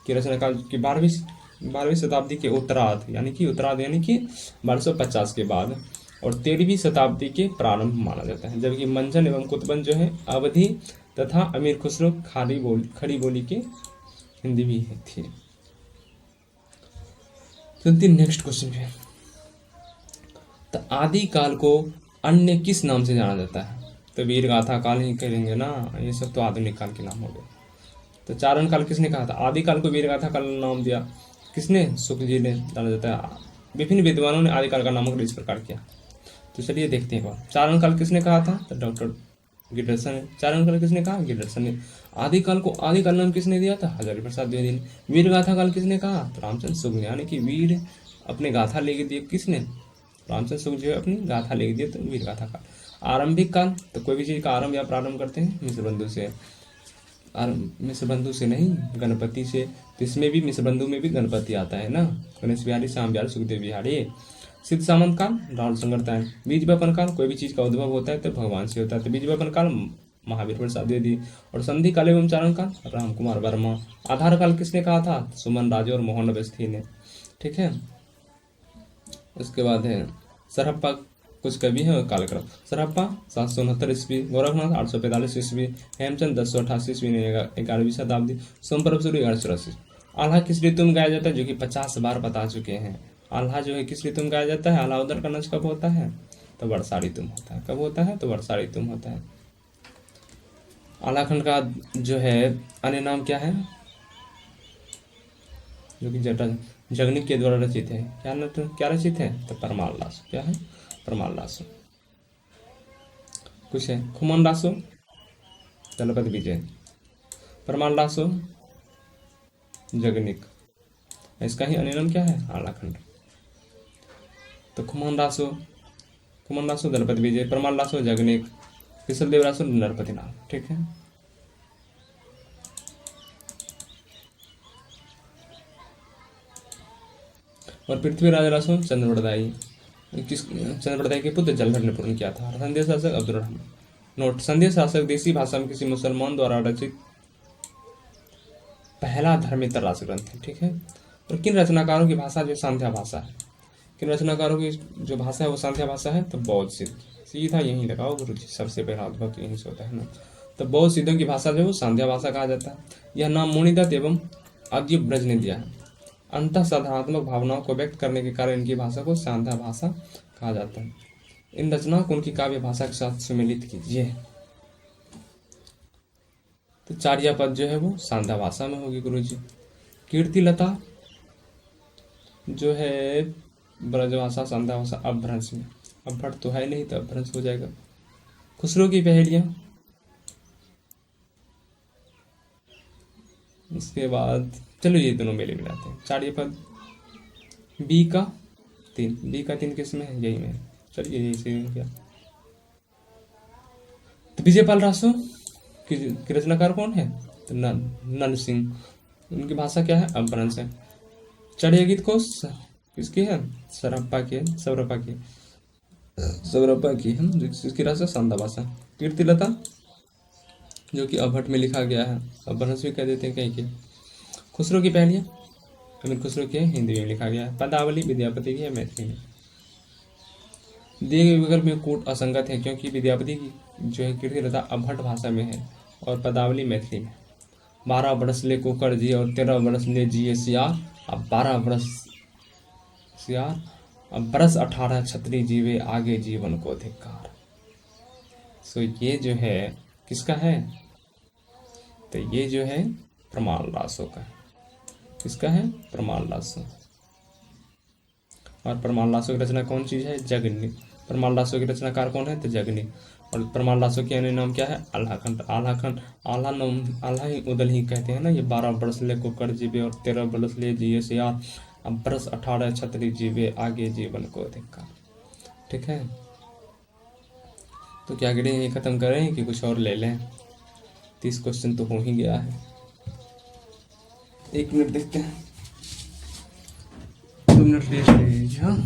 की रचनाकाल की 12वीं शताब्दी के उत्तरार्ध यानी कि 1250 के बाद और 13वीं शताब्दी के प्रारंभ माना जाता है। जबकि मंझन एवं कुतुबन जो है अवधि तथा अमीर खुसरो खड़ी बोली के हिंदी भी थी। चलते नेक्स्ट क्वेश्चन पे। तो आदि काल को अन्य किस नाम से जाना जाता है? तो वीर गाथा काल ही करेंगे ना, ये सब तो आधुनिक काल के नाम हो गए। तो चारण काल किसने कहा था? आदि काल को वीर गाथा काल नाम दिया किसने? शुक्ल जी ने जाना जाता है। विभिन्न विद्वानों ने आदि काल का नामकरण इस प्रकार किया। तो चलिए देखते हैं। चारण काल किसने कहा था? तो डॉक्टर गिडरसन ने। चारण काल किसने कहा? गिडरसन ने। आदि काल को आदि काल नाम किसने दिया था? हजारी प्रसाद द्विवेदी ने। वीर गाथा काल किसने कहा? तो रामचंद्र शुक्ल, यानी कि वीर अपने गाथा लेके दिए किसने? रामचंद्र शुक्ल जो है अपनी गाथा लेके दिए, तो वीर गाथा काल। आरंभिक काल, तो कोई भी चीज का आरंभ या प्रारंभ करते हैं मिश्रबंधु से। मिश्रबंधु से नहीं, गणपति से। तो इसमें भी मिश्रबंधु में भी गणपति आता है ना। गणेश बिहारी, श्याम बिहारी, सुखदेव बिहारी। सिद्ध सामंत काल, राहुल संगरतायन। बीज वपन काल, कोई भी चीज का उद्भव होता है तो भगवान से होता है, तो बीज वपन काल महावीर प्रसाद द्विवेदी। और संधि काल एवं चारण काल राम कुमार वर्मा। आधार काल किसने कहा था? सुमन राजे और मोहन अवस्थी ने। ठीक है। उसके बाद है सरहप्पा, कुछ कवि है और कालक्रम। सरहप्पा 769 ईस्वी, गोरखनाथ 845 ईस्वी, हेमचंद 1088 ईस्वी ने 11वीं शताब्दी, सोमप्रभ सूरी 1184। आल्हा किस ऋतु में गाया जाता है? जो कि 50 बार बता चुके हैं। आल्हा जो है किस ऋतु में गाया जाता है? आल्हा उदर का नच कब होता है? तो वर्षाड़ी तुम होता है। कब होता है? तो वर्षाड़ी तुम होता है। आलाखंड का जो है अन्य नाम क्या है, जो कि जगनिक के द्वारा रचित है? क्या रचित है? तो परमाल लासो। क्या है? परमाल लासो। कुछ है खुमन लासो, दलपति विजय। परमाल लासो, जगनिक। इसका ही अन्य नाम क्या है? आलाखंड। तो खुमन रासो दलपति विजय, परमाल लासो जगनिक, पिसल देव रासो नरपति नाम। ठीक है। और पृथ्वीराज रासो चंद्रवरदाई। चंद्रवरदाई के पुत्र जलभट ने पूर्ण किया था। संदेश शासक अब्दुल रहमान। नोट, संदेश शासक देसी भाषा में किसी मुसलमान द्वारा रचित पहला धर्मेतर राष्ट्र ग्रंथ है। ठीक है। और किन रचनाकारों की भाषा जो सांध्या भाषा है? किन रचनाकारों की जो भाषा है वो सांध्या भाषा है? तो बौद्ध सिद्ध। सीधा यहीं लगाओ गुरु जी, सबसे पहला अद्भुत यहीं से होता है ना। तो बौद्ध सिद्धों की भाषा जो है वो सांध्या भाषा कहा जाता है। यह नाम मुनिदत्त एवं अद्युप ब्रज ने दिया है। अंतः साधारणात्मक भावनाओं को व्यक्त करने के कारण इनकी भाषा को सांध्या भाषा कहा जाता है। इन रचनाओं को उनकी काव्य भाषा के साथ सम्मिलित कीजिए। तो चार्या पद जो है वो सांध्या भाषा में होगी गुरु जी। कीर्तिलता जो है ब्रजभाषा सांध्या भाषा अपभ्रंश में। अपभ्रंश तो है नहीं तो अपभ्रंश हो जाएगा। खुसरो की पहेलियां, उसके बाद चलो ये दोनों मेले मिलाते हैं। चार्य पद बी का 3, बी का 3 किस में है? यही में। चलिए यही से क्या। तो विजयपाल रासो की रचनाकार कौन है? तो नन सिंह। उनकी भाषा क्या है? अपभ्रंश है। चढ़िया गीत को किसकी है? सरप्पा की है। सौरप्पा की है, जिसकी राशि सांध्या भाषा। कीर्तिलता जो कि अभट में लिखा गया है, अपभ्रंश भी कह देते हैं कहीं के। खुसरो की पहेलियां अमीर खुसरो की है, हिंदी में लिखा गया है। पदावली विद्यापति की है, मैथिली में। दिए गए विकल्प में कूट असंगत है क्योंकि विद्यापति की जो है कीर्तिलता अभट भाषा में है और पदावली मैथिली में। 12 बरस ले कुकर जी और 13 बरस ले जिए सियार, अब 12 बरस सियार, अब बरस 18 छतरी जीवे आगे जीवन को धिक्कार। सो ये जो है किसका है? तो ये जो है प्रमाल लासो का है। किसका है? प्रमाल लासो। और प्रमाल लासो की रचना कौन चीज है? जगनिक। प्रमाल लासो की रचनाकार कौन है? तो जगनिक। और प्रमाल लासो के अन्य नाम क्या है? आल्हाखंड। आल्हाखंड आल्हा नाम, आल्हा ही उदल ही कहते हैं ना। ये 12 बरस ले कुकर जीवे और 13 बरस ले जिए सियार, अब बरस 18 छतरी जीवे आगे जीवन को धिक्कार। ठीक है। तो क्या करें, ये खत्म करें कि कुछ और ले लें? 30 क्वेश्चन तो हो ही गया है। 1 मिनट देखते हैं, 2 मिनट रेस्ट ले लीजिए। हाँ,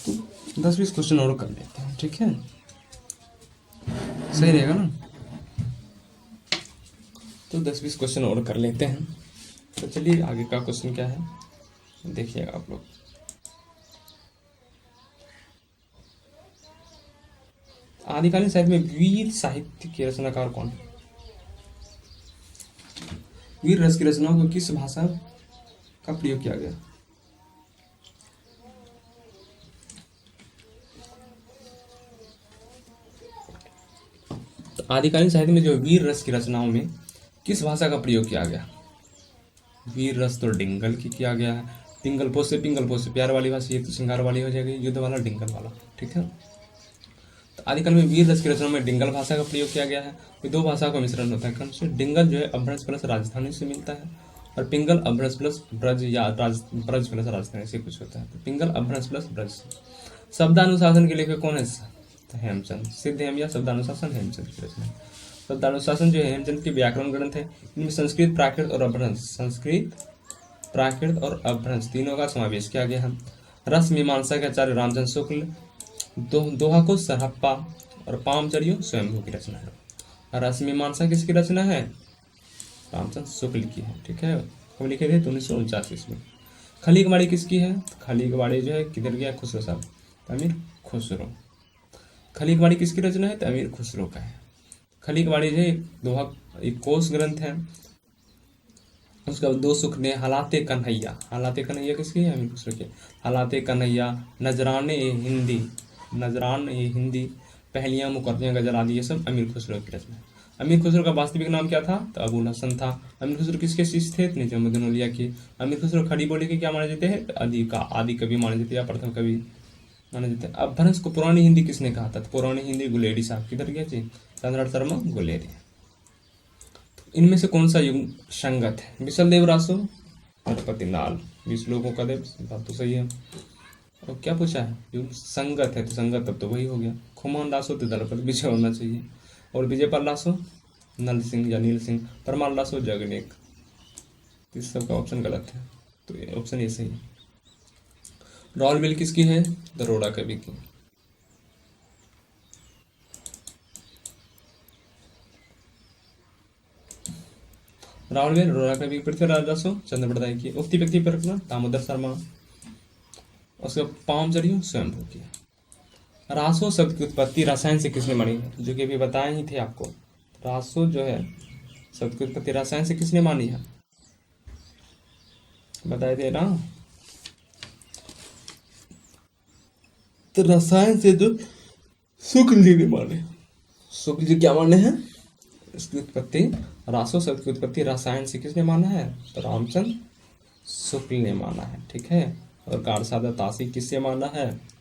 तो 10-20 क्वेश्चन और कर लेते हैं। ठीक है, सही रहेगा ना? तो 10-20 क्वेश्चन और कर लेते हैं। तो चलिए आगे का क्वेश्चन क्या है देखिएगा आप लोग। आदिकालीन साहित्य में वीर साहित्य के रचनाकार कौन है? वीर रस की रचनाओं को किस भाषा का प्रयोग किया गया? तो आदिकालीन साहित्य में जो वीर रस की रचनाओं में किस भाषा का प्रयोग किया गया? वीर रस तो डिंगल की किया गया है। पिंगल पोत से प्यार वाली भाषा, ये तो श्रृंगार वाली हो जाएगी, युद्ध वाला डिंगल वाला। ठीक है। तो आदिकाल में वीर रस की रचना में डिंगल भाषा का प्रयोग किया गया है। ये 2 भाषा का मिश्रण होता है। कौन से? डिंगल जो है अपभ्रंश प्लस राजधानी से मिलता है और पिंगल अपभ्रंश प्लस ब्रज या ब्रज प्लस राजधानी से कुछ होता है। तो पिंगल अपभ्रंश प्लस ब्रज। शब्दानुशासन के लेखक कौन है? तो हेमचंद। सिद्ध हेम या शब्दानुशासन हेमचंद की रचना। शब्दानुशासन जो है हेमचंद के व्याकरण ग्रंथ है। इनमें संस्कृत प्राकृत और अपभ्रंश तीनों का समावेश किया गया है। रस मीमांसा के आचार्य रामचंद्र शुक्ल, दोहा को सरहप्पा और पामचरियो स्वयंभू की रचना है। रस मीमांसा किसकी रचना है? रामचंद्र शुक्ल की है। ठीक है। कब लिखे थे? 1949 में। खली कबाड़ी किसकी है? खली कबाड़ी जो है किधर गया? खुसरो साहब। तो अमीर खुसरो। खलीक वाणी किसकी रचना है? तो अमीर खुसरो का है। खलीक वाणी जो है एक दोहा, एक कोश ग्रंथ है। उसका दो सुख ने, हालाते कन्हैया, हालाते कन्हैया किसकी है? अमीर खुसरो की। हालाते कन्हैया, नजराने हिंदी, नजरान ये हिंदी, पहलियां मुकर्रियां गजल आदि, ये सब अमीर खुसरो की रचना है। अमीर खुसरो का वास्तविक नाम क्या था? तो अबुल हसन था। अमीर खुसरो किसके शिष्य थे? निजामुद्दीन औलिया के। अमीर खुसरो खड़ी बोली के क्या माने जाते हैं? तो आदि कवि माने जाते हैं, या प्रथम कवि माने जाते हैं। अपभ्रंश को पुरानी हिंदी किसने कहा था? तो पुरानी हिंदी गुलेरी साहब, किधर गया जी? चंद्र शर्मा गुलेरी। इनमें से कौन सा युग संगत है? विशल देव रासो, नरपति नाल, 20 लोगों का देव, बात तो सही है। और क्या पूछा है? युग संगत है, तो संगत तब तो वही हो गया। खुमान रासो तो दलपति विजय होना चाहिए। और विजय पाल रासो नल सिंह या नील सिंह। परमाल रासो जगनेक। इस सब का ऑप्शन गलत है, तो ये ऑप्शन ये सही है। रॉल बिल किसकी है? दरोड़ा कवि की। रावण वेल रोरा कवि। पृथ्वीराज रासो चंद्रप्रदाय की। उक्ति व्यक्ति पर रखना दामोदर शर्मा। उसके पाम चढ़ियो स्वयंभू की। रासो शब्द की उत्पत्ति रसायन से किसने मानी है? जो कि अभी बताए ही थे आपको। रासो जो है शब्द की उत्पत्ति रसायन से किसने मानी है? बताए थे ना। तो रसायन से जो शुक्ल जी ने माने। शुक्ल जी क्या माने हैं? इसकी उत्पत्ति, रासो शब्द की उत्पत्ति रसायन से किसने माना है? तो रामचंद्र शुक्ल ने माना है, ठीक है। और गारसादा तासी किससे माना है?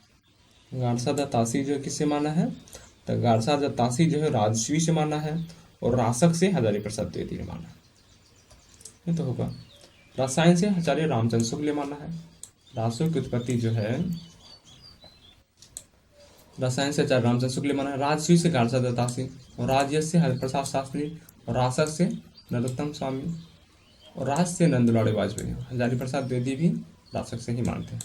गारसादा तासी जो किससे माना है? तो गारसादा तासी जो है राजस्वी से माना है। और रासक से हजारी प्रसाद द्विवेदी ने माना है। ये तो होगा। रसायन से आचार्य रामचंद्र शुक्ल ने माना है। रासो की उत्पत्ति जो है रसायन से आचार्य रामचंद्र शुक्ल ने माना है। राजस्वी से गारसादा तासी। और राजयश से हरिप्रसाद शास्त्री। और रासक से नरोत्तम स्वामी। और राज से नंदलाड़े वाजपेयी। हजारी प्रसाद द्विवेदी भी रासक से ही मानते हैं।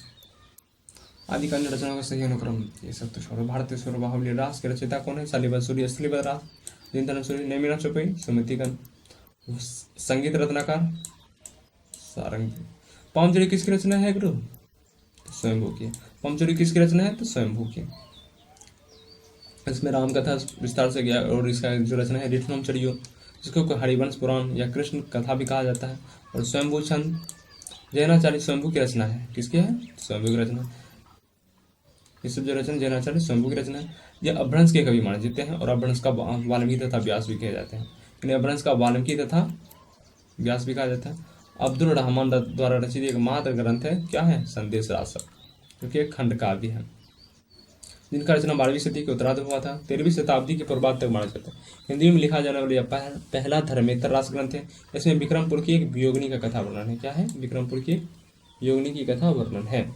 आदि कन्या रचनाओं का सही अनुक्रम, ये सब तो छोड़ो। भारतीय स्वर बाहुल्य रास के रचयिता कौन है? शालिबन सूरी, असलीबन रास, जिंदन सूरी, नेमिना चौपई, सुमतिगन। संगीत रत्नाकर सारंगी। पामचुरी किसकी रचना है गुरु? तो स्वयंभू की। पामचुरी किसकी रचना है? तो स्वयंभू की। इसमें राम कथा विस्तार से गया। और इसका जो रचना है रिठनम चढ़ियो, जिसको हरिवंश पुराण या कृष्ण कथा भी कहा जाता है। और स्वयंभू छंद जैनाचार्य स्वयंभू की रचना है। किसकी है? स्वयंभू की रचना। ये सब जो रचना जैनाचार्य स्वयंभू की रचना है। यह अपभ्रंश के कवि माने जाते हैं। और अपभ्रंश का वाल्मीकि तथा व्यास भी कहे जाते हैं। इन्हें अपभ्रंश का वाल्मीकि तथा व्यास भी कहा जाता है। अब्दुल रहमान द्वारा रचित एक मात्र ग्रंथ है, क्या है? संदेश रासक, जो कि एक खंड काव्य है, जिनका रचना 12वीं सदी के उत्तरार्ध हुआ था। 13वीं शताब्दी के पूर्वार्ध तक माना जाता है। हिंदी में लिखा जाने वाला यह पहला धर्मेतर रास ग्रंथ है। इसमें विक्रमपुर की एक वियोगिनी का कथा वर्णन है। क्या है? विक्रमपुर की योगिनी की कथा वर्णन है।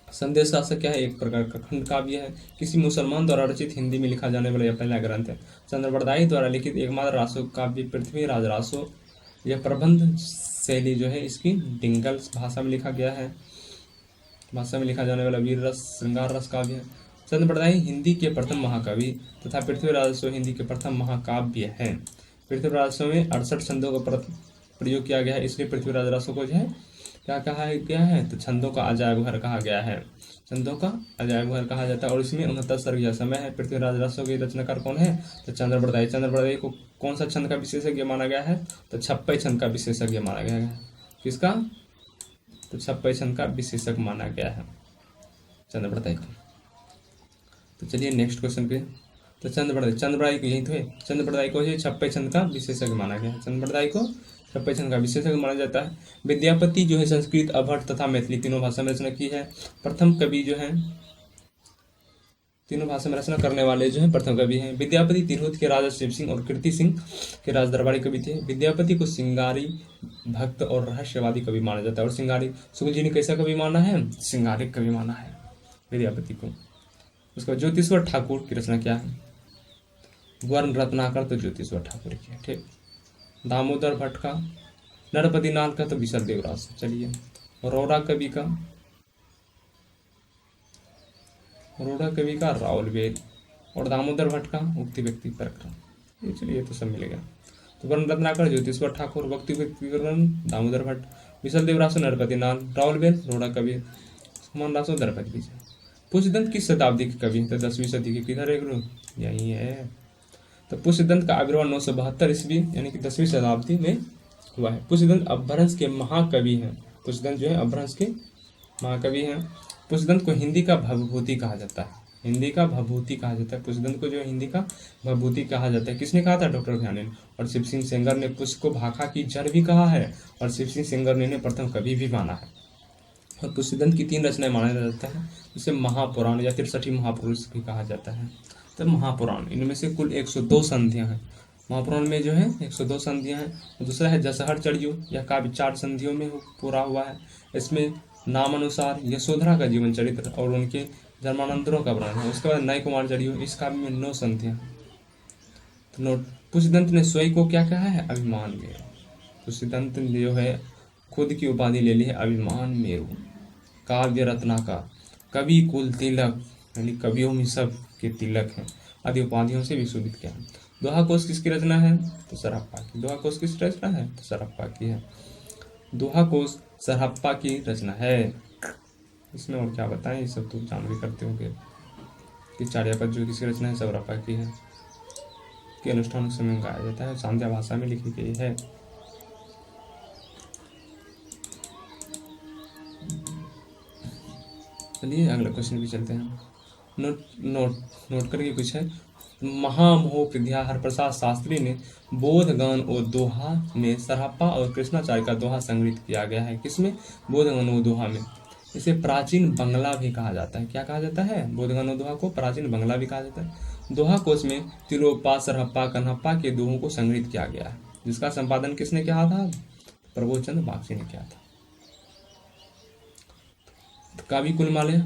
संदेश रासक क्या है? एक प्रकार का खंड काव्य है। किसी मुसलमान द्वारा रचित हिंदी में लिखा जाने वाला यह पहला ग्रंथ है। चंद्रबरदाई द्वारा लिखित एकमात्र रासो काव्य पृथ्वीराज रासो। यह प्रबंध शैली जो है इसकी डिंगल भाषा में लिखा गया है। भाषा में लिखा जाने वाला वीर रस श्रृंगार रस काव्य है। चंद्रबरदाई हिंदी के प्रथम महाकवि तथा पृथ्वीराज रासो हिंदी के प्रथम महाकाव्य है। पृथ्वीराज रासो में 68 छंदों का प्रयोग किया गया है, इसलिए पृथ्वीराज रासो को जो है क्या कहा गया है? तो छंदों का अजायब घर कहा गया है। छंदों का अजायब घर कहा जाता है। और इसमें 69 सर्ग या समय है। पृथ्वीराज रासो के रचनाकार कौन है? तो चंद्रबरदाई। चंद्रबरदाई को कौन सा छंद का विशेषज्ञ माना गया है? तो छप्पई छंद का विशेषज्ञ माना गया है। किसका? तो छप्पई छंद का विशेषज्ञ माना गया है चंद्रबरदाई को। तो चलिए नेक्स्ट क्वेश्चन पे। तो चंद्रबरदाई को यही तो है। चंद्रबरदाई को ही छप्पई छंद का विशेषज्ञ माना गया है। चंद्रबरदाई को छप्पई छंद का विशेषज्ञ माना जाता है। विद्यापति जो है संस्कृत, अवहट तथा मैथिली तीनों भाषा में रचना की है। प्रथम कवि जो है तीनों भाषा में रचना करने वाले जो है प्रथम कवि हैं। विद्यापति तिरहुत के राजा शिव सिंह और कीर्ति सिंह के राजदरबारी कवि थे। विद्यापति को सिंगारी भक्त और रहस्यवादी कवि माना जाता है। और सिंगारी शुक्ल जी ने कैसा कवि माना है? सिंगारिक कवि माना है विद्यापति को। उसका ज्योतिश्वर ठाकुर की रचना क्या है? वर्ण रत्नाकर तो ज्योतिश्वर ठाकुर की है, ठीक। दामोदर भट्ट का, नरपति नाल का तो विशल देवरास। चलिए रोड़ा कवि का रावल वेल। और दामोदर भट्ट का उक्ति व्यक्ति प्रकरण। ये चलिए तो सब मिलेगा। तो वर्ण रत्नाकर ज्योतिश्वर ठाकुर, भक्ति व्यक्तिकरण दामोदर भट्ट, विशल देवरास नरपति नाल, रावल वेल रोड़ा कवि, सुमन रासो द्रौपदी विजय। पुष्यदंत किस शताब्दी के कवि हैं? तो 10वीं सदी के। किधर है गुरु? यही है। तो पुष्यदंत का आविर्भाव 972 ईस्वी यानी कि 10वीं शताब्दी में हुआ है। पुष्यदंत अपभ्रंश के महाकवि हैं। पुष्यदंत जो है अपभ्रंश के महाकवि हैं। पुष्यदंत को हिंदी का भवभूति कहा जाता है। हिंदी का भवभूति कहा जाता है। पुष्यदंत को जो है हिंदी का भवभूति कहा जाता है। किसने कहा था? डॉक्टर घाणे ने। और शिव सिंह सेंगर ने पुष्य को भाखा की जड़ भी कहा है और शिव सिंह सेंगर ने इन्हें प्रथम कवि भी माना है। और पुष्यदंत की 3 रचनाएं माना जाता है, जिसे महापुराण या 63 महापुरुष भी कहा जाता है। तो महापुराण, इनमें से कुल 102 संधियां हैं। महापुराण में जो है 102 संधियां हैं। और दूसरा है जसहर चढ़ियो, यह काव्य 4 संधियों में पूरा हुआ है। इसमें नामानुसार यशोधरा का जीवन चरित्र और उनके धर्मानंतरों का वर्णन है। उसके बाद नय कुमार चढ़ियो, इस काव्य में 9 संधियां। तो नोट, पुष्यदंत ने स्वयं को क्या कहा है? अभिमान मेरु। पुष्यदंत ने जो है खुद की उपाधि ले ली है अभिमान मेरु, काव्य रत्नाकर, कवि कुल तिलक, यानी कवियों में सब के तिलक हैं, आदि उपाधियों से विशोभित किया। दोहा कोश किसकी रचना है? तो सरहप्पा की। दोहा कोश किसकी रचना है? तो सरहप्पा की है। दोहा कोश सरहप्पा की रचना है। इसमें और क्या बताएं, ये सब तो जान भी करते होंगे कि चार्यापद जो किसकी रचना है? सरहप्पा की है। के अनुष्ठान उस समय गाया जाता है, सांध्या भाषा में लिखी गई है। चलिए अगला क्वेश्चन भी चलते हैं। नोट करके कुछ है। महामहोह विद्या हरप्रसाद शास्त्री ने बोधगण और दोहा में सरहप्पा और कृष्णाचार्य का दोहा संग्रहित किया गया है। किसमें? बोधगण और दोहा में। इसे प्राचीन बंगला भी कहा जाता है। क्या कहा जाता है? बोधगण और दोहा को प्राचीन बंगला भी कहा जाता है। दोहा कोश में तिलोत्पा, सरहप्पा, कन्हप्पा के दोहों को संग्रहित किया गया है, जिसका संपादन किसने किया था? प्रबोधचंद्र बागची ने किया था। काव्य कुलमाला,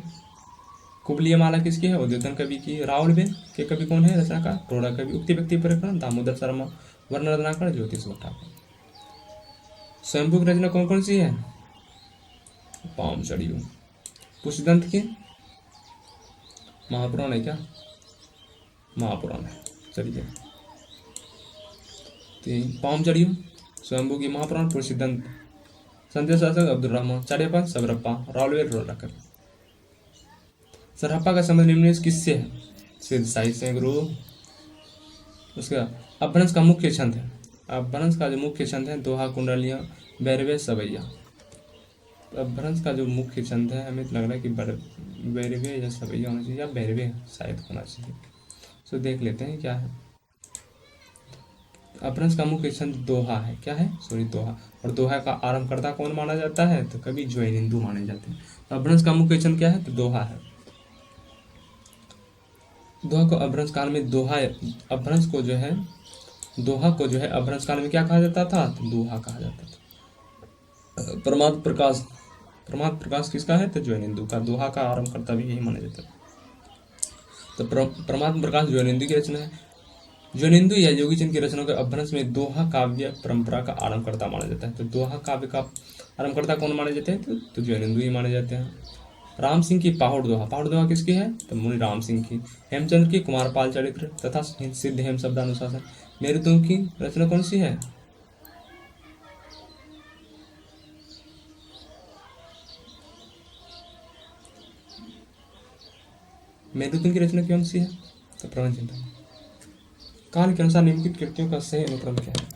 कुबलीय माला किसकी है? उद्योतन कवि की। रावलबेन के कवि कौन है? रचनाकार प्रोढ़ा कवि। उक्ति व्यक्ति प्रकरण दामोदर शर्मा। वर्ण रत्नाकर ज्योतिष भट्टाचार्य। स्वयंभू की रचना कौन कौन सी है? पाम चढ़ियो। पुष्यदंत की महापुराण है क्या? महापुराण है। चलिए, पाम चढ़ियो स्वयंभू की महापुराण। पुष्यदंत संध्या शासक अब्दुल रहमान। चार्यपद सबरप्पा। रावलवेल रोलकर। सरहप्पा का संबंध निम्नलिखित किससे है? सिद्ध साहित्य से गुरु। उसका अपभ्रंश का मुख्य छंद है। अपभ्रंश का जो मुख्य छंद है दोहा, कुंडलियां, बैरवे, सवैया। अपभ्रंश का जो मुख्य छंद है, हमें लग रहा है कि बैरवे या सवैया होना चाहिए, या बैरवे शायद होना चाहिए। तो देख लेते हैं क्या है। अपभ्रंश का मुख्य छंद दोहा है। क्या है? सॉरी, दोहा। और दोहा का आरंभकर्ता कौन माना जाता है? तो कवि ज्वयनिंदु माने जाते हैं। तो अपभ्रंश का मुख्य छंद क्या है? तो दोहा है। दोहा को अपभ्रंश काल में अपभ्रंश को जो है दोहा को जो है अपभ्रंश काल में क्या कहा जाता था? तो दोहा कहा जाता था। प्रमाद प्रकाश किसका है? तो ज्वयनिंदु का। दोहा का आरंभकर्ता भी यही माना जाता है। तो प्रमाद प्रकाश ज्वयनिंदु की रचना है। ज्वयनिंदु या योगीचंद की रचनाओं के अपभ्रंश में दोहा काव्य परंपरा का आरंभकर्ता माना जाता है। तो दोहा काव्य का आरंभकर्ता कौन माने जाते हैं? तो ज्वयनिंदु ही माने जाते हैं। राम सिंह की पहाड़ दोहा किसकी है? तो मुनि राम सिंह की। हेमचंद्र की कुमारपाल चरित्र तथा सिद्ध हेम शब्दानुशासन। मेरुदंड की रचना कौन सी है? मेरुदंड की रचना कौन सी है? तो प्रबंध चिंतन। काल के अनुसार निम्नलिखित कृतियों का सही अनुक्रम क्या है?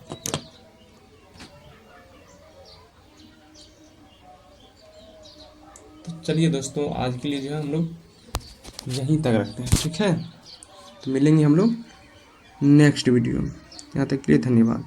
तो चलिए दोस्तों, आज के लिए जो है हम लोग यहीं तक रखते हैं, ठीक है? तो मिलेंगे हम लोग नेक्स्ट वीडियो में। यहाँ तक के लिए धन्यवाद।